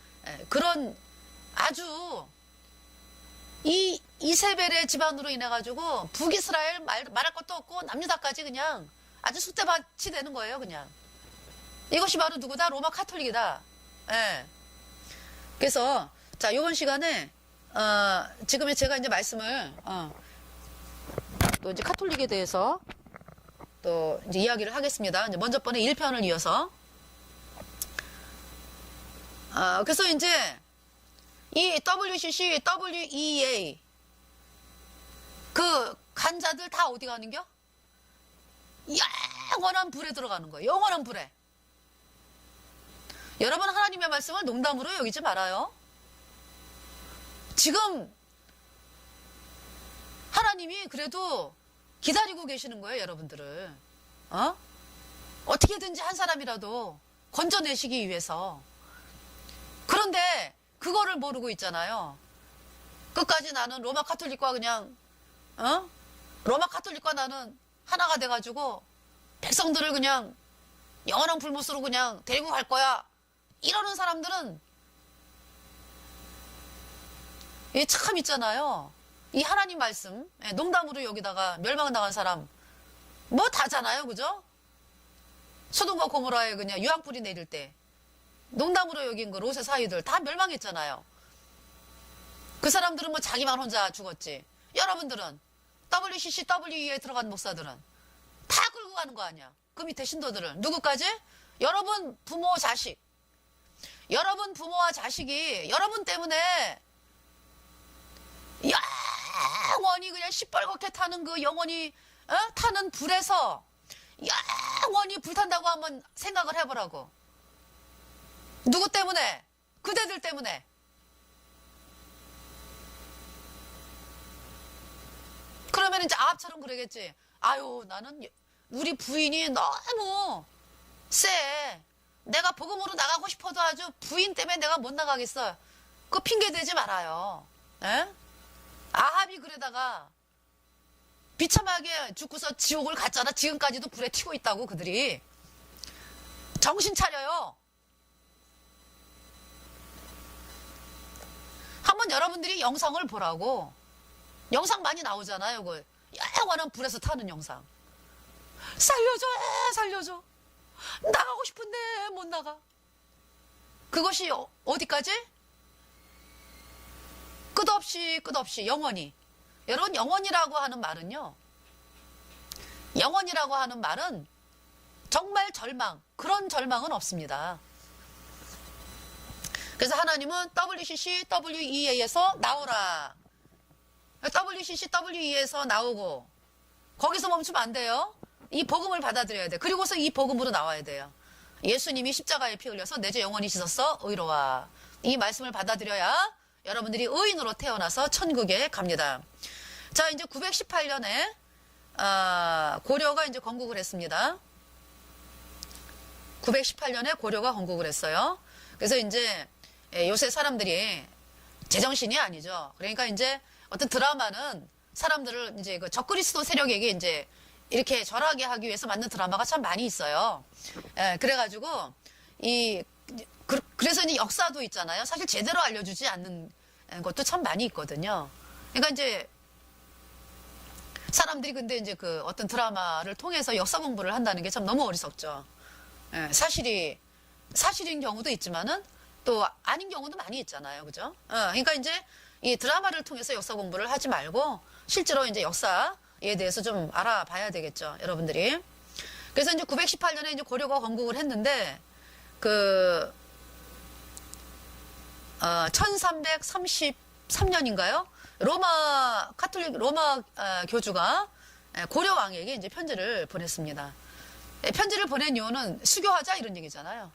그런 아주 이 이세벨의 집안으로 인해 가지고 북이스라엘 말할 것도 없고 남유다까지 그냥 아주 쑥대밭이 되는 거예요. 그냥 이것이 바로 누구다? 로마 카톨릭이다. 그래서 자 이번 시간에 지금 제가 이제 말씀을 또 이제 카톨릭에 대해서 또 이제 이야기를 하겠습니다. 이제 먼저 번에 1편을 이어서 그래서 이제 이 WCC, WEA 그 간자들 다 어디 가는겨? 영원한 불에 들어가는 거예요. 영원한 불에. 여러분 하나님의 말씀을 농담으로 여기지 말아요. 지금 하나님이 그래도 기다리고 계시는 거예요, 여러분들을. 어떻게든지 한 사람이라도 건져내시기 위해서. 그런데 그거를 모르고 있잖아요. 끝까지 나는 로마 카톨릭과 그냥 로마 카톨릭과 나는 하나가 돼가지고 백성들을 그냥 영원한 불못으로 그냥 데리고 갈 거야. 이러는 사람들은 참 있잖아요. 이 하나님 말씀 농담으로 여기다가 멸망당한 사람 뭐 다잖아요, 그죠? 소돔과 고모라에 그냥 유황불이 내릴 때 농담으로 여긴 그 롯의 사위들 다 멸망했잖아요. 그 사람들은 뭐 자기만 혼자 죽었지. 여러분들은 WCCW에 들어간 목사들은 다 끌고 가는 거 아니야. 그 밑에 신도들은 누구까지? 여러분 부모 자식, 여러분 부모와 자식이 여러분 때문에 영원히 그냥 시뻘겋게 타는 그 영원히 타는 불에서 영원히 불탄다고 한번 생각을 해보라고. 누구 때문에? 그대들 때문에. 그러면 이제 아합처럼 그러겠지. 아유, 나는 우리 부인이 너무 쎄. 내가 복음으로 나가고 싶어도 아주 부인 때문에 내가 못 나가겠어. 그거 핑계 대지 말아요. 에? 아합이 그러다가 비참하게 죽고서 지옥을 갔잖아. 지금까지도 불에 튀고 있다고 그들이. 정신 차려요. 한번 여러분들이 영상을 보라고. 영상 많이 나오잖아요. 그 영원한 불에서 타는 영상. 살려줘, 살려줘. 나가고 싶은데 못 나가. 그것이 어디까지? 끝없이 영원히. 여러분, 영원이라고 하는 말은요. 영원이라고 하는 말은 정말 절망, 그런 절망은 없습니다. 그래서 하나님은 WCC, WEA에서 나오라. WCC, WEA에서 나오고 거기서 멈추면 안 돼요. 이 복음을 받아들여야 돼. 그리고서 이 복음으로 나와야 돼요. 예수님이 십자가에 피 흘려서 내 죄 영원히 씻었어 의로와. 이 말씀을 받아들여야 여러분들이 의인으로 태어나서 천국에 갑니다. 자, 이제 918년에 고려가 이제 건국을 했습니다. 918년에 고려가 건국을 했어요. 그래서 이제 요새 사람들이 제정신이 아니죠. 그러니까 이제 어떤 드라마는 사람들을 이제 그 적그리스도 세력에게 이제 이렇게 절하게 하기 위해서 만든 드라마가 참 많이 있어요. 그래가지고 그래서 이제 역사도 있잖아요. 사실 제대로 알려주지 않는 것도 참 많이 있거든요. 그러니까 이제 사람들이 근데 이제 그 어떤 드라마를 통해서 역사 공부를 한다는 게 참 너무 어리석죠. 사실인 경우도 있지만은 또 아닌 경우도 많이 있잖아요. 그죠? 그러니까 이제 이 드라마를 통해서 역사 공부를 하지 말고 실제로 이제 역사에 대해서 좀 알아봐야 되겠죠. 여러분들이. 그래서 이제 918년에 이제 고려가 건국을 했는데 1333년인가요? 카톨릭 로마 교주가 고려 왕에게 이제 편지를 보냈습니다. 편지를 보낸 이유는 수교하자 이런 얘기잖아요.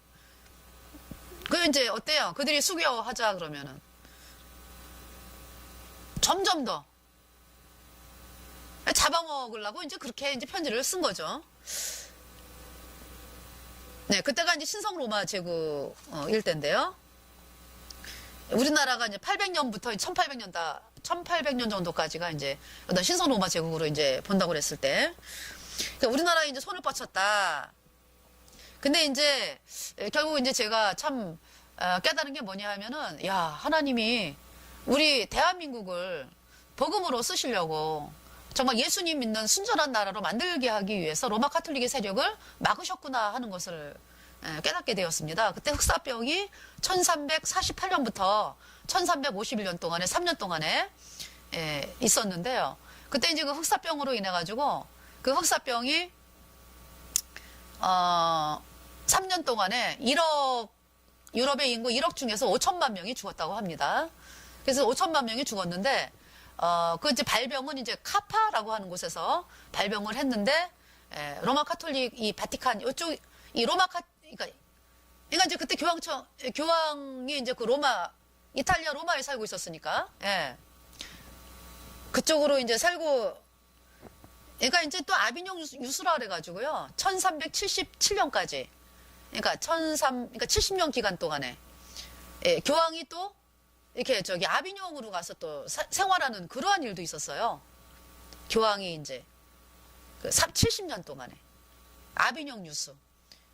그 이제 어때요? 그들이 수교하자 그러면은 점점 더 잡아먹으려고 이제 그렇게 이제 편지를 쓴 거죠. 네, 그때가 이제 신성 로마 제국일 때인데요. 우리나라가 이제 800년부터 1800년 정도까지가 이제 어떤 신성 로마 제국으로 이제 본다고 그랬을 때, 그러니까 우리나라에 이제 손을 뻗쳤다. 근데 이제 결국 이제 제가 참 깨달은 게 뭐냐 하면은, 야, 하나님이 우리 대한민국을 복음으로 쓰시려고 정말 예수님 믿는 순전한 나라로 만들게 하기 위해서 로마 카톨릭의 세력을 막으셨구나 하는 것을 깨닫게 되었습니다. 그때 흑사병이 1348년부터 1351년 동안에 3년 동안에 있었는데요. 그때 이제 그 흑사병으로 인해 가지고 그 흑사병이 3년 동안에 유럽의 인구 1억 중에서 5천만 명이 죽었다고 합니다. 그래서 5천만 명이 죽었는데 그 이제 발병은 이제 카파라고 하는 곳에서 발병을 했는데 로마 카톨릭 이 바티칸 이쪽 이 로마 그러니까 이제 그때 교황이 이제 그 로마 이탈리아 로마에 살고 있었으니까. 예. 그쪽으로 이제 살고, 그러니까 이제 또 아비뇽 유수라 그래가지고요. 1377년까지. 그러니까 70년 기간 동안에. 예, 교황이 또 이렇게 저기 아비뇽으로 가서 또 생활하는 그러한 일도 있었어요. 교황이 이제 그 70년 동안에. 아비뇽 유수.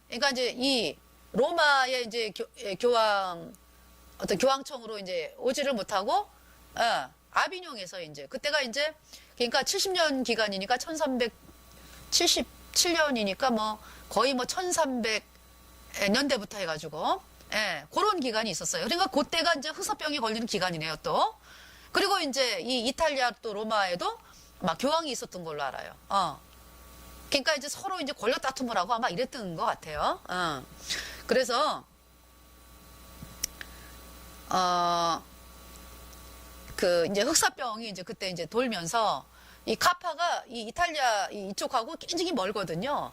그러니까 이제 이 로마의 이제 어떤 교황청으로 이제 오지를 못하고, 아비뇽에서 이제, 그때가 이제, 그러니까 70년 기간이니까 1377년이니까 뭐 거의 뭐 1300년대부터 해가지고, 예, 그런 기간이 있었어요. 그러니까 그때가 이제 흑사병이 걸리는 기간이네요, 또. 그리고 이제 이 이탈리아 또 로마에도 막 교황이 있었던 걸로 알아요. 그러니까 이제 서로 이제 권력 다툼을 하고 아마 이랬던 것 같아요. 그래서, 그 이제 흑사병이 이제 그때 이제 돌면서 이 카파가 이 이탈리아 이쪽하고 굉장히 멀거든요.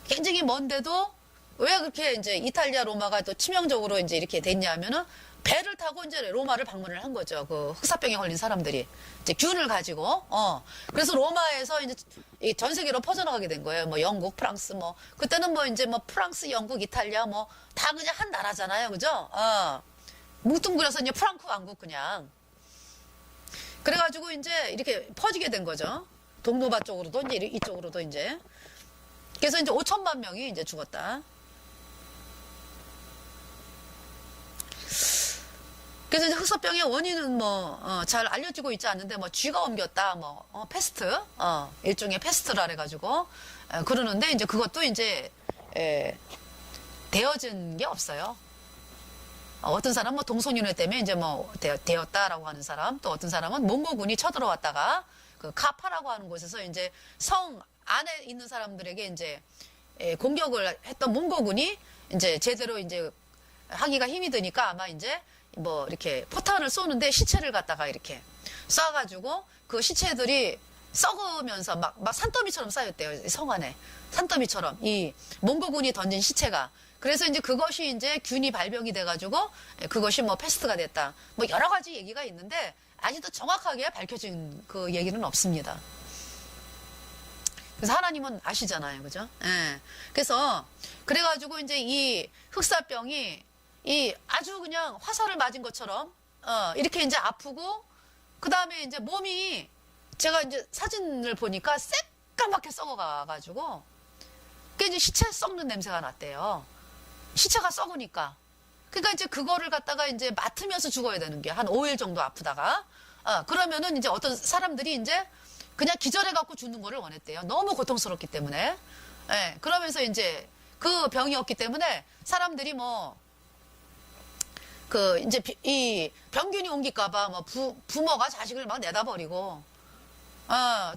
굉장히 먼데도 왜 그렇게 이제 이탈리아 로마가 또 치명적으로 이제 이렇게 됐냐면은 배를 타고 이제 로마를 방문을 한 거죠. 그 흑사병에 걸린 사람들이 이제 균을 가지고 그래서 로마에서 이제 전 세계로 퍼져나가게 된 거예요. 뭐 영국, 프랑스 뭐 그때는 뭐 이제 뭐 프랑스, 영국, 이탈리아 뭐 다 그냥 한 나라잖아요, 그죠? 뭉뚱그려서 이제 프랑크 왕국 그냥 그래가지고 이제 이렇게 퍼지게 된 거죠. 동노바 쪽으로도 이제 이쪽으로도 이제 그래서 이제 5천만 명이 이제 죽었다. 그래서 이제 흑사병의 원인은 뭐 잘 알려지고 있지 않는데 뭐 쥐가 옮겼다 뭐 패스트 일종의 패스트라 그래가지고 그러는데 이제 그것도 이제 되어진 게 없어요. 어떤 사람은 뭐 동성연애 때문에 이제 뭐 되었다라고 하는 사람, 또 어떤 사람은 몽고군이 쳐들어왔다가 그 카파라고 하는 곳에서 이제 성 안에 있는 사람들에게 이제 공격을 했던 몽고군이 이제 제대로 이제 하기가 힘이 드니까 아마 이제 뭐 이렇게 포탄을 쏘는데 시체를 갖다가 이렇게 쏴가지고 그 시체들이 썩으면서 막 산더미처럼 쌓였대요. 성 안에. 산더미처럼 이 몽고군이 던진 시체가. 그래서 이제 그것이 이제 균이 발병이 돼가지고 그것이 뭐 패스트가 됐다. 뭐 여러 가지 얘기가 있는데 아직도 정확하게 밝혀진 그 얘기는 없습니다. 그래서 하나님은 아시잖아요. 그죠? 예. 그래서 그래가지고 이제 이 흑사병이 이 아주 그냥 화살을 맞은 것처럼 이렇게 이제 아프고 그 다음에 이제 몸이 제가 이제 사진을 보니까 새까맣게 썩어가가지고 그 이제 시체 썩는 냄새가 났대요. 시체가 썩으니까. 그러니까 이제 그거를 갖다가 이제 맡으면서 죽어야 되는 게 한 5일 정도 아프다가 그러면은 이제 어떤 사람들이 이제 그냥 기절해갖고 죽는 거를 원했대요. 너무 고통스럽기 때문에. 예, 그러면서 이제 그 병이었기 때문에 사람들이 뭐 그 이제 이 병균이 옮길까봐 뭐 부모가 자식을 막 내다버리고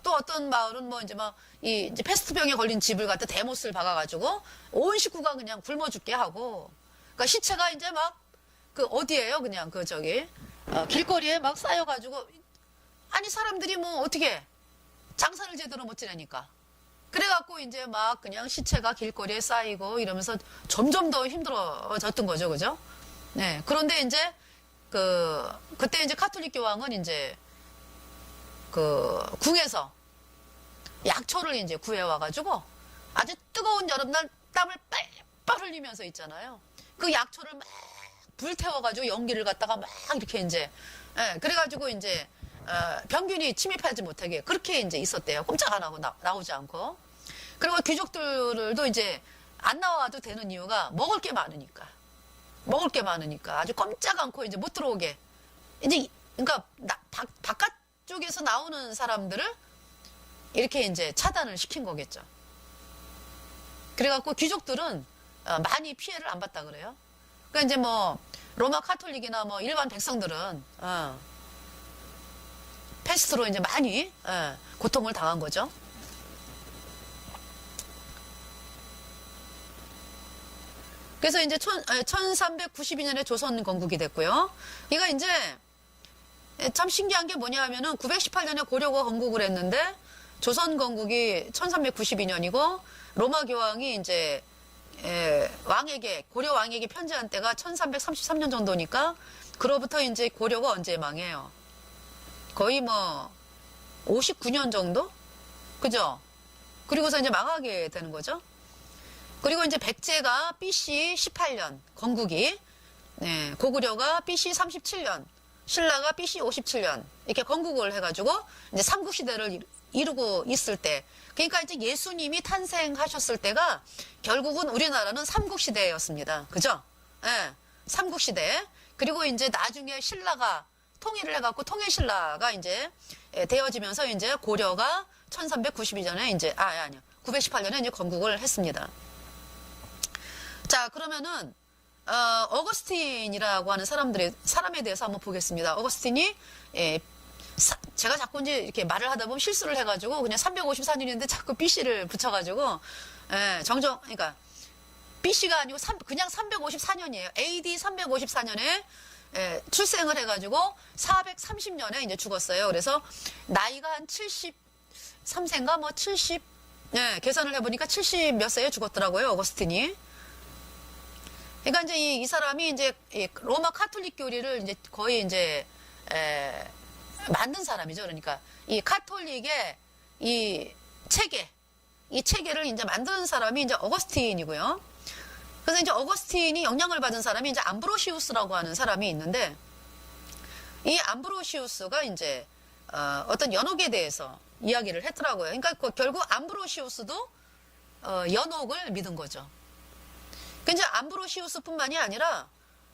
또 어떤 마을은 뭐 이제 막 이제 패스트병에 걸린 집을 갖다 대못을 박아가지고 온 식구가 그냥 굶어 죽게 하고 그러니까 시체가 이제 막 그 어디에요 그냥 그 저기 길거리에 막 쌓여가지고 아니 사람들이 뭐 어떻게 장사를 제대로 못 지내니까 그래갖고 이제 막 그냥 시체가 길거리에 쌓이고 이러면서 점점 더 힘들어졌던 거죠, 그죠? 네. 그런데 이제 그때 이제 카톨릭 교황은 이제 그 궁에서 약초를 이제 구해와가지고 아주 뜨거운 여름날 땀을 뻘뻘 흘리면서 있잖아요. 그 약초를 막 불태워가지고 연기를 갖다가 막 이렇게 이제 그래가지고 이제 병균이 침입하지 못하게 그렇게 이제 있었대요. 꼼짝 안 하고 나오지 않고. 그리고 귀족들도 이제 안 나와도 되는 이유가 먹을 게 많으니까. 먹을 게 많으니까 아주 꼼짝 않고 이제 못 들어오게. 이제 그러니까 바깥쪽에서 나오는 사람들을 이렇게 이제 차단을 시킨 거겠죠. 그래갖고 귀족들은 많이 피해를 안 봤다 그래요. 그러니까 이제 뭐 로마 카톨릭이나 뭐 일반 백성들은 패스트로 이제 많이 고통을 당한 거죠. 그래서 이제 1392년에 조선 건국이 됐고요. 이거 이제 참 신기한 게 뭐냐 하면은 918년에 고려가 건국을 했는데 조선 건국이 1392년이고 로마 교황이 이제 왕에게 고려 왕에게 편지한 때가 1333년 정도니까 그로부터 이제 고려가 언제 망해요? 거의 뭐 59년 정도? 그죠? 그리고서 이제 망하게 되는 거죠. 그리고 이제 백제가 BC 18년, 건국이, 네, 고구려가 BC 37년, 신라가 BC 57년, 이렇게 건국을 해가지고, 이제 삼국시대를 이루고 있을 때, 그러니까 이제 예수님이 탄생하셨을 때가 결국은 우리나라는 삼국시대였습니다. 그죠? 예, 네, 삼국시대. 그리고 이제 나중에 신라가 통일을 해갖고 통일신라가 이제 되어지면서 이제 고려가 1392년에 이제, 아니요. 918년에 이제 건국을 했습니다. 자, 그러면은, 어거스틴이라고 하는 사람에 대해서 한번 보겠습니다. 어거스틴이, 제가 자꾸 이제 이렇게 말을 하다 보면 실수를 해가지고 그냥 354년인데 자꾸 BC를 붙여가지고, 그러니까, BC가 아니고 그냥 354년이에요. AD 354년에 출생을 해가지고 430년에 이제 죽었어요. 그래서 나이가 한 73세인가 뭐 70, 계산을 해보니까 70 몇 세에 죽었더라고요. 어거스틴이. 그러니까 이제 이 사람이 이제 로마 카톨릭 교리를 이제 거의 이제 만든 사람이죠. 그러니까 이 카톨릭의 이 체계를 이제 만든 사람이 이제 어거스틴이고요. 그래서 이제 어거스틴이 영향을 받은 사람이 이제 암브로시우스라고 하는 사람이 있는데, 이 암브로시우스가 이제 어떤 연옥에 대해서 이야기를 했더라고요. 그러니까 결국 암브로시우스도 연옥을 믿은 거죠. 근데 암브로시우스뿐만이 아니라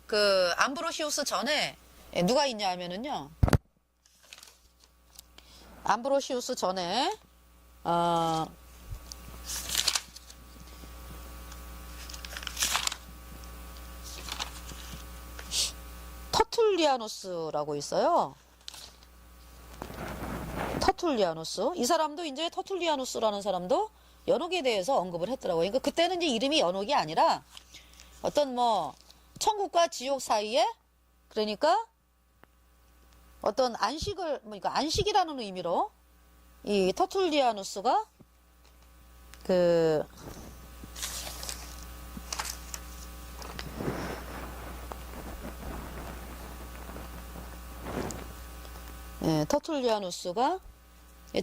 그 암브로시우스 전에 누가 있냐 하면은요, 암브로시우스 전에 터툴리아누스라고 있어요. 터툴리아누스. 이 사람도 이제 터툴리아누스라는 사람도 연옥에 대해서 언급을 했더라고요. 그러니까 그때는 이제 이름이 연옥이 아니라 어떤 뭐 천국과 지옥 사이에, 그러니까 어떤 그러니까 안식이라는 의미로 이 터툴리아누스가 터툴리아누스가,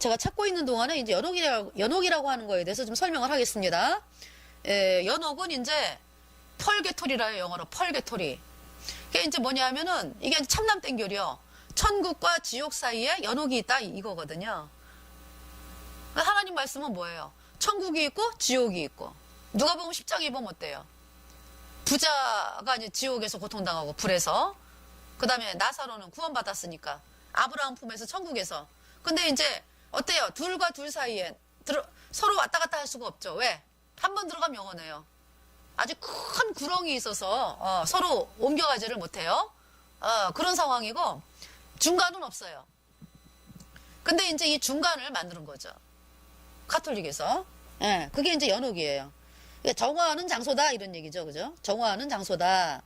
제가 찾고 있는 동안에 이제 연옥이라고 하는 거에 대해서 좀 설명을 하겠습니다. 연옥은 이제 펄게토리라요, 영어로 펄게토리. 이게 이제 뭐냐 하면은 이게 참남 땡교리요. 천국과 지옥 사이에 연옥이 있다 이거거든요. 하나님 말씀은 뭐예요? 천국이 있고 지옥이 있고. 누가 보면 10장에 보면 어때요? 부자가 이제 지옥에서 고통당하고 불에서, 그 다음에 나사로는 구원받았으니까 아브라함 품에서 천국에서. 근데 이제 어때요? 둘과 둘 사이에 서로 왔다 갔다 할 수가 없죠. 왜? 한 번 들어가면 영원해요. 아주 큰 구렁이 있어서 서로 옮겨가지를 못해요. 그런 상황이고 중간은 없어요. 근데 이제 이 중간을 만드는 거죠. 카톨릭에서. 그게 이제 연옥이에요. 정화하는 장소다 이런 얘기죠. 그죠? 정화하는 장소다.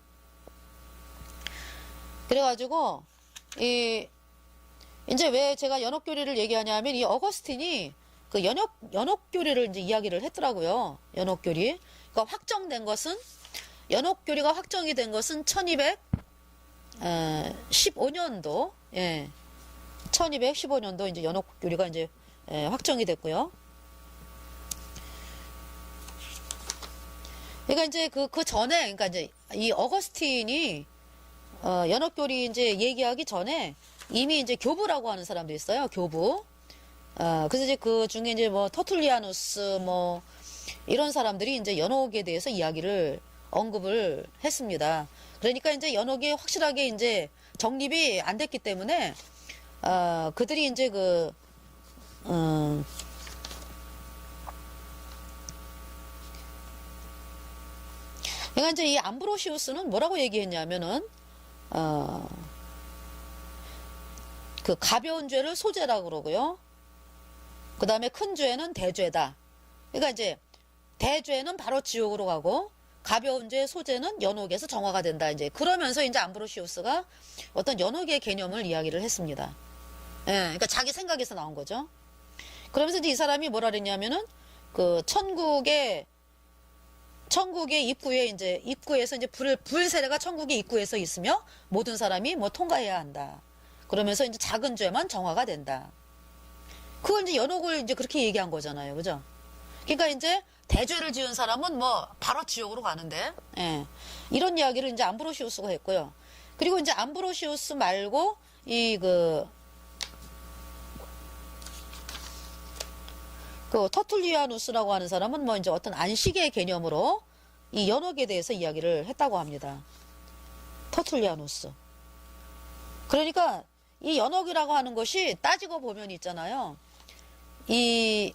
그래가지고 이제 왜 제가 연옥교리를 얘기하냐면 이 어거스틴이 그 연옥교리를 이제 이야기를 했더라고요. 연옥교리. 그러니까 연옥교리가 확정이 된 것은 1215년도, 1215년도 이제 연옥교리가 이제 확정이 됐고요. 그러니까 이제 그 전에, 그러니까 이제 이 어거스틴이 연옥교리 이제 얘기하기 전에 이미 이제 교부라고 하는 사람도 있어요. 교부. 그래서 이제 그 중에 이제 뭐 터툴리아누스 뭐 이런 사람들이 이제 연옥에 대해서 이야기를 언급을 했습니다. 그러니까 이제 연옥이 확실하게 이제 정립이 안 됐기 때문에 그들이 이제 그러니까 이제 이 암브로시우스는 뭐라고 얘기했냐면은 그 가벼운 죄를 소죄라고 그러고요. 그 다음에 큰 죄는 대죄다. 그러니까 이제 대죄는 바로 지옥으로 가고 가벼운 죄 소죄는 연옥에서 정화가 된다. 이제 그러면서 이제 암브로시우스가 어떤 연옥의 개념을 이야기를 했습니다. 그러니까 자기 생각에서 나온 거죠. 그러면서 이제 이 사람이 뭐라 그랬냐면은 그 천국의 천국의 입구에 이제 입구에서 이제 불 세례가 천국의 입구에서 있으며 모든 사람이 뭐 통과해야 한다. 그러면서 이제 작은 죄만 정화가 된다. 그걸 이제 연옥을 이제 그렇게 얘기한 거잖아요. 그죠? 그러니까 이제 대죄를 지은 사람은 뭐 바로 지옥으로 가는데, 예. 이런 이야기를 이제 암브로시우스가 했고요. 그리고 이제 암브로시우스 말고 이 그 터툴리아누스라고 하는 사람은 뭐 이제 어떤 안식의 개념으로 이 연옥에 대해서 이야기를 했다고 합니다. 터툴리아누스. 그러니까 이 연옥이라고 하는 것이 따지고 보면 있잖아요. 이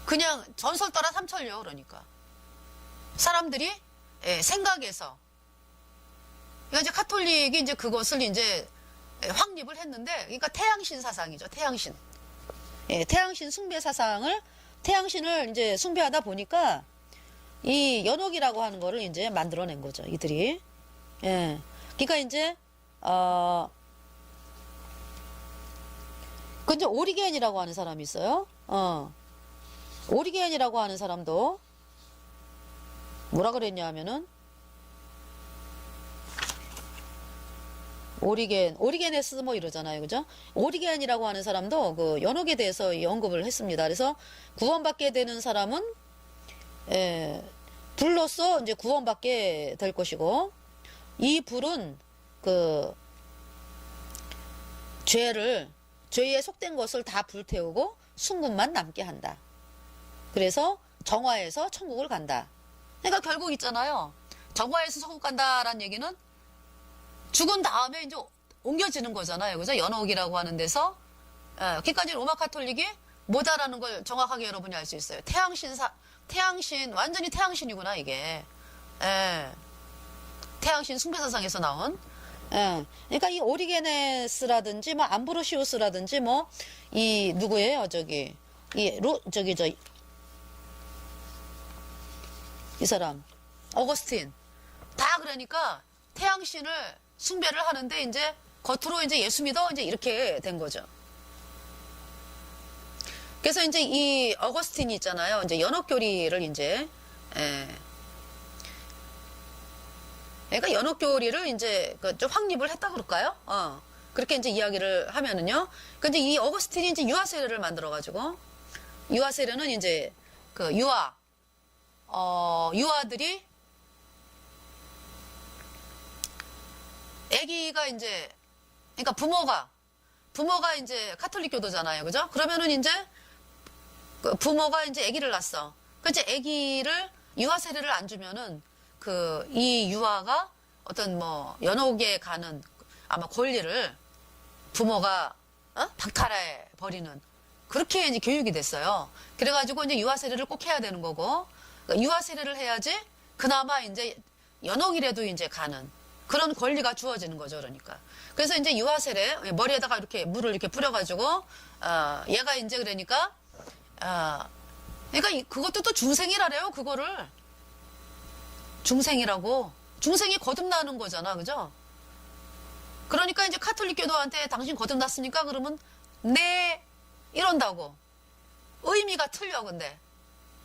그냥 전설 따라 삼천려. 그러니까 사람들이 생각해서, 그러니까 이제 카톨릭이 이제 그것을 이제 확립을 했는데, 그러니까 태양신 사상이죠. 태양신. 태양신 숭배 사상을, 태양신을 이제 숭배하다 보니까 이 연옥이라고 하는 거를 이제 만들어낸 거죠. 이들이. 그러니까 이제 그 이제 오리겐이라고 하는 사람이 있어요. 오리겐이라고 하는 사람도 뭐라 그랬냐 하면은, 오리게네스 뭐 이러잖아요. 그죠? 오리겐이라고 하는 사람도 그 연옥에 대해서 언급을 했습니다. 그래서 구원받게 되는 사람은 불로써 이제 구원받게 될 것이고, 이 불은 그 죄에 속된 것을 다 불태우고 순금만 남게 한다. 그래서 정화해서 천국을 간다. 그러니까 결국 있잖아요. 정화해서 천국 간다라는 얘기는 죽은 다음에 이제 옮겨지는 거잖아요. 그죠? 연옥이라고 하는 데서. 그러니까 이제 로마 카톨릭이 뭐다라는 걸 정확하게 여러분이 알 수 있어요. 태양신, 완전히 태양신이구나, 이게. 태양신 숭배사상에서 나온. 그러니까 이 오리게네스라든지, 뭐, 암브로시우스라든지, 뭐, 이, 누구예요? 이 사람. 어거스틴. 다 그러니까 태양신을 숭배를 하는데, 이제, 겉으로 이제 예수 믿어? 이제 이렇게 된 거죠. 그래서 이제 이 어거스틴이 있잖아요. 이제 연옥교리를 이제, 그러니까 연옥교리를 이제 좀 확립을 했다 그럴까요? 그렇게 이제 이야기를 하면은요. 근데 이 어거스틴이 이제 유아세례를 만들어가지고, 유아세례는 이제 그 유아들이, 아기가 이제, 그러니까 부모가 이제 카톨릭교도잖아요. 그죠? 그러면은 이제 그 부모가 이제 아기를 낳았어. 그 이제 아기를 유아세례를 안 주면은 이 유아가 어떤 뭐 연옥에 가는 아마 권리를 부모가 박탈해 버리는, 그렇게 이제 교육이 됐어요. 그래가지고 이제 유아세례를 꼭 해야 되는 거고, 그러니까 유아세례를 해야지 그나마 이제 연옥이라도 이제 가는 그런 권리가 주어지는 거죠. 그러니까. 그래서 이제 유아세례, 머리에다가 이렇게 물을 이렇게 뿌려가지고, 얘가 이제 그러니까, 그러니까 그것도 또 중생이라래요, 그거를. 중생이라고. 중생이 거듭나는 거잖아. 그죠? 그러니까 이제 카톨릭교도한테 당신 거듭났으니까 그러면 네, 이런다고. 의미가 틀려, 근데.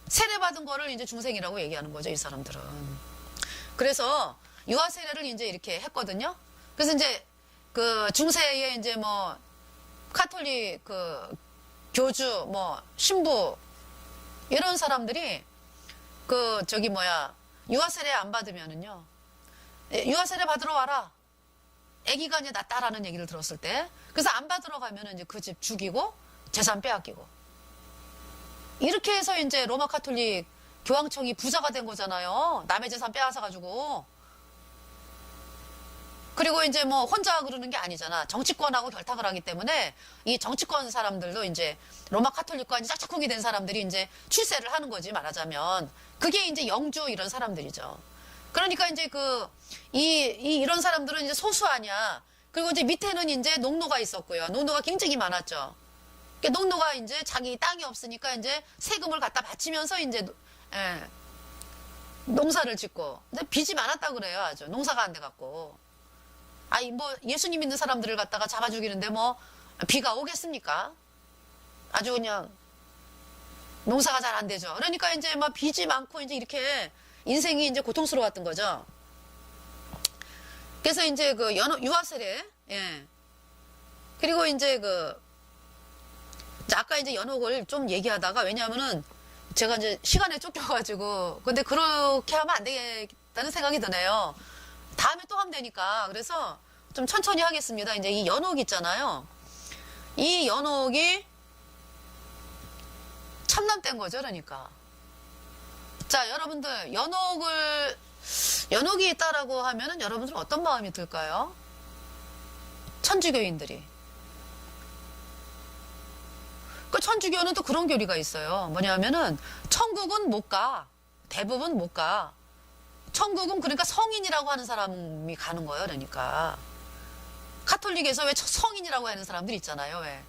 세례받은 거를 이제 중생이라고 얘기하는 거죠, 이 사람들은. 그래서 유아세례를 이제 이렇게 했거든요. 그래서 이제 그 중세에 이제 뭐 카톨릭 그 교주 뭐 신부 이런 사람들이 유아세례 안 받으면은요, 유아세례 받으러 와라. 아기가 이제 낫다라는 얘기를 들었을 때, 그래서 안 받으러 가면은 이제 그 집 죽이고 재산 빼앗기고, 이렇게 해서 이제 로마 카톨릭 교황청이 부자가 된 거잖아요. 남의 재산 빼앗아가지고. 그리고 이제 뭐 혼자 그러는 게 아니잖아. 정치권하고 결탁을 하기 때문에 이 정치권 사람들도 이제 로마 카톨릭과 이제 짝짝꿍이 된 사람들이 이제 출세를 하는 거지, 말하자면. 그게 이제 영주 이런 사람들이죠. 그러니까 이제 이런 사람들은 이제 소수 아니야. 그리고 이제 밑에는 이제 농노가 있었고요. 농노가 굉장히 많았죠. 농노가 이제 자기 땅이 없으니까 이제 세금을 갖다 바치면서 이제, 농사를 짓고. 근데 빚이 많았다고 그래요, 아주. 농사가 안 돼갖고. 뭐, 예수님 믿는 사람들을 갖다가 잡아 죽이는데 뭐, 비가 오겠습니까? 아주 그냥, 농사가 잘 안 되죠. 그러니까 이제 막 빚이 많고 이제 이렇게 인생이 이제 고통스러웠던 거죠. 그래서 이제 그 유아세례, 예. 그리고 이제 아까 이제 연옥을 좀 얘기하다가, 왜냐하면은 제가 이제 시간에 쫓겨가지고, 근데 그렇게 하면 안 되겠다는 생각이 드네요. 다음에 또 하면 되니까. 그래서 좀 천천히 하겠습니다. 이제 이 연옥 있잖아요. 이 연옥이 참남된 거죠, 그러니까. 자, 여러분들, 연옥이 있다라고 하면은 여러분들은 어떤 마음이 들까요? 천주교인들이. 그 천주교는 또 그런 교리가 있어요. 뭐냐면은, 천국은 못 가. 대부분 못 가. 천국은 그러니까 성인이라고 하는 사람이 가는 거예요, 그러니까. 카톨릭에서 왜 성인이라고 하는 사람들 있잖아요, 왜.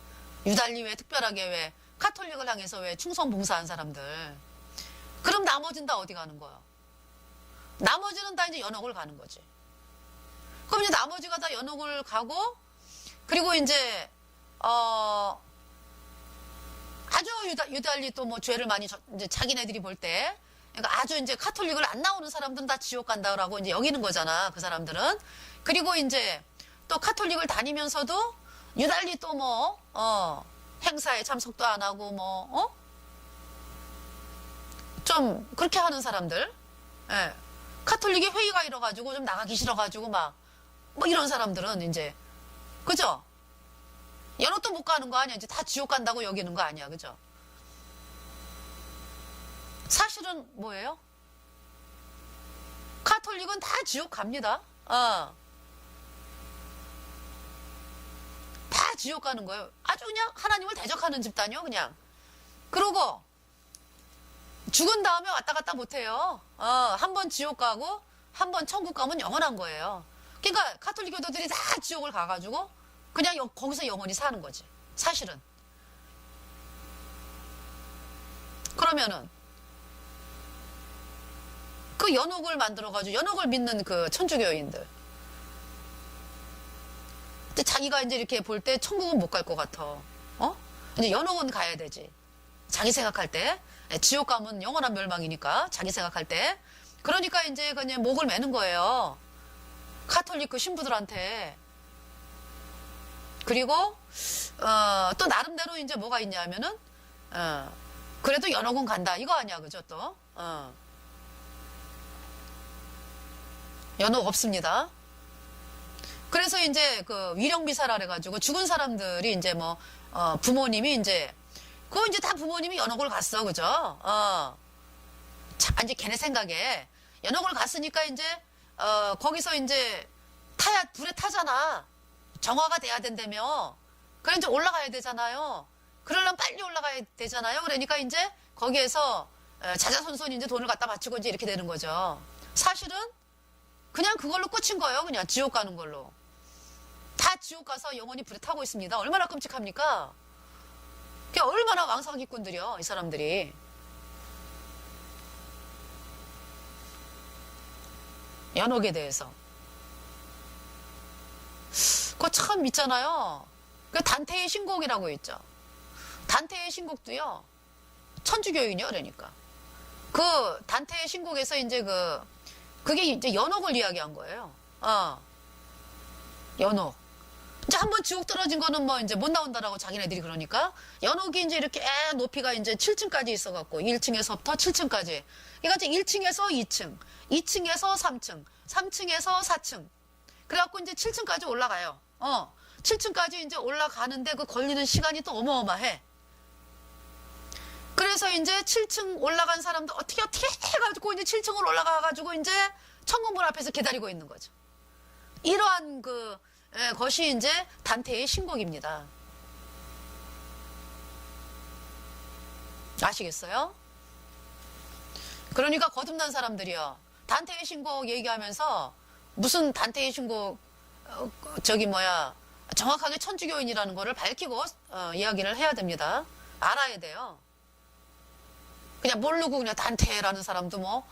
유달리 왜 특별하게 왜 카톨릭을 향해서 왜 충성 봉사한 사람들. 그럼 나머지는 다 어디 가는 거야? 나머지는 다 이제 연옥을 가는 거지. 그럼 이제 나머지가 다 연옥을 가고, 그리고 이제, 아주 유달리 또 뭐 죄를 많이, 이제 자기네들이 볼 때, 그러니까 아주 이제 카톨릭을 안 나오는 사람들은 다 지옥 간다라고 이제 여기는 거잖아, 그 사람들은. 그리고 이제 또 카톨릭을 다니면서도 유달리 또 뭐, 행사에 참석도 안 하고 뭐, 좀 그렇게 하는 사람들, 예. 카톨릭이 회의가 일어가지고 좀 나가기 싫어가지고 막 뭐 이런 사람들은 이제, 그죠? 연옥도 못 가는 거 아니야? 이제 다 지옥 간다고 여기는 거 아니야, 그죠? 사실은 뭐예요? 카톨릭은 다 지옥 갑니다. 다 지옥 가는 거예요. 아주 그냥 하나님을 대적하는 집단이요, 그냥. 그러고 죽은 다음에 왔다 갔다 못해요. 한 번 지옥 가고 한 번 천국 가면 영원한 거예요. 그러니까 카톨릭 교도들이 다 지옥을 가가지고 그냥 거기서 영원히 사는 거지. 사실은. 그러면은 그 연옥을 만들어가지고 연옥을 믿는 그 천주교인들. 근데 자기가 이제 이렇게 볼 때 천국은 못 갈 것 같아. 이제 연옥은 가야 되지. 자기 생각할 때. 지옥 가면 영원한 멸망이니까 자기 생각할 때. 그러니까 이제 그냥 목을 매는 거예요. 카톨릭 그 신부들한테. 그리고 또 나름대로 이제 뭐가 있냐면은 그래도 연옥은 간다 이거 아니야, 그죠? 또 연옥 없습니다. 그래서 이제 그 위령비사라 해가지고 죽은 사람들이 이제 뭐 부모님이 이제 그거 이제 다 부모님이 연옥을 갔어, 그죠? 자, 이제 걔네 생각에 연옥을 갔으니까 이제 거기서 이제 불에 타잖아. 정화가 돼야 된다며. 그래 이제 올라가야 되잖아요. 그러려면 빨리 올라가야 되잖아요. 그러니까 이제 거기에서 자자손손 이제 돈을 갖다 바치고 이제 이렇게 되는 거죠. 사실은 그냥 그걸로 끝인 거예요. 그냥 지옥 가는 걸로. 다 지옥 가서 영원히 불에 타고 있습니다. 얼마나 끔찍합니까? 그게 얼마나 왕사기꾼들이요, 이 사람들이. 연옥에 대해서. 그거 참 있잖아요. 그 단테의 신곡이라고 있죠. 단테의 신곡도요, 천주교인이요, 그러니까. 그 단테의 신곡에서 이제 그게 이제 연옥을 이야기한 거예요. 연옥. 이제 한번 지옥 떨어진 거는 뭐 이제 못 나온다라고 자기네들이 그러니까 연옥이 이제 이렇게 높이가 이제 7층까지 있어갖고 1층에서부터 7층까지. 그러니까 이제 1층에서 2층, 2층에서 3층, 3층에서 4층. 그래갖고 이제 7층까지 올라가요. 7층까지 이제 올라가는데 그 걸리는 시간이 또 어마어마해. 그래서 이제 7층 올라간 사람도 어떻게 해가지고 이제 7층을 올라가가지고 이제 천국문 앞에서 기다리고 있는 거죠. 이러한 것이 이제 단테의 신곡입니다. 아시겠어요? 그러니까 거듭난 사람들이요. 단테의 신곡 얘기하면서 무슨 단테의 신곡 정확하게 천주교인이라는 거를 밝히고 이야기를 해야 됩니다. 알아야 돼요. 그냥 모르고 그냥 단테라는 사람도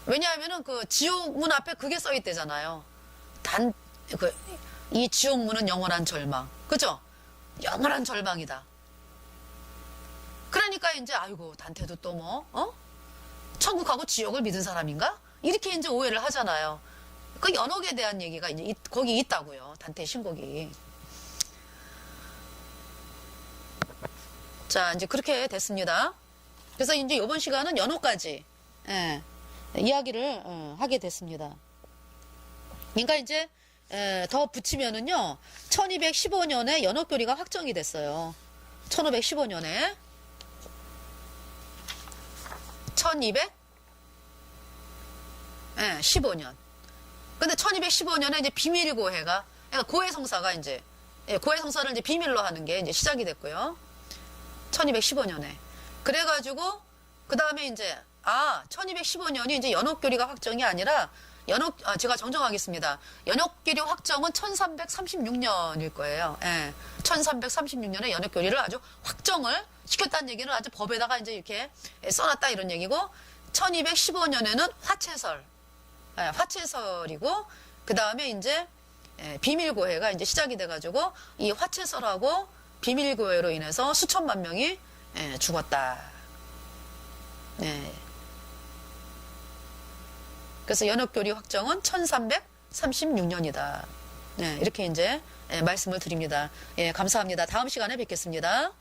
왜냐하면은 그 지옥문 앞에 그게 써 있대잖아요. 이 지옥문은 영원한 절망. 그죠? 영원한 절망이다. 그러니까 이제 아이고 단테도 또 천국하고 지옥을 믿은 사람인가? 이렇게 이제 오해를 하잖아요. 그 연옥에 대한 얘기가 이제 거기 있다고요. 단테 신곡이. 자, 이제 그렇게 됐습니다. 그래서 이제 이번 시간은 연옥까지 이야기를 하게 됐습니다. 그러니까 이제 더 붙이면은요, 1215년에 연옥교리가 확정이 됐어요. 1515년에 1215년. 근데 1215년에 이제 비밀고해가, 그러니까 고해성사가 이제, 고해성사를 이제 비밀로 하는 게 이제 시작이 됐고요. 1215년에. 그래가지고, 그 다음에 이제, 1215년이 이제 연옥교리가 확정이 아니라, 제가 정정하겠습니다. 연옥교리 확정은 1336년일 거예요. 1336년에 연옥교리를 아주 확정을 시켰다는 얘기는 아주 법에다가 이제 이렇게 써놨다 이런 얘기고, 1215년에는 화채설이고, 그 다음에 이제 비밀고해가 이제 시작이 돼가지고, 이 화채설하고 비밀고해로 인해서 수천만 명이 죽었다. 그래서 연옥교리 확정은 1336년이다. 이렇게 이제 말씀을 드립니다. 감사합니다. 다음 시간에 뵙겠습니다.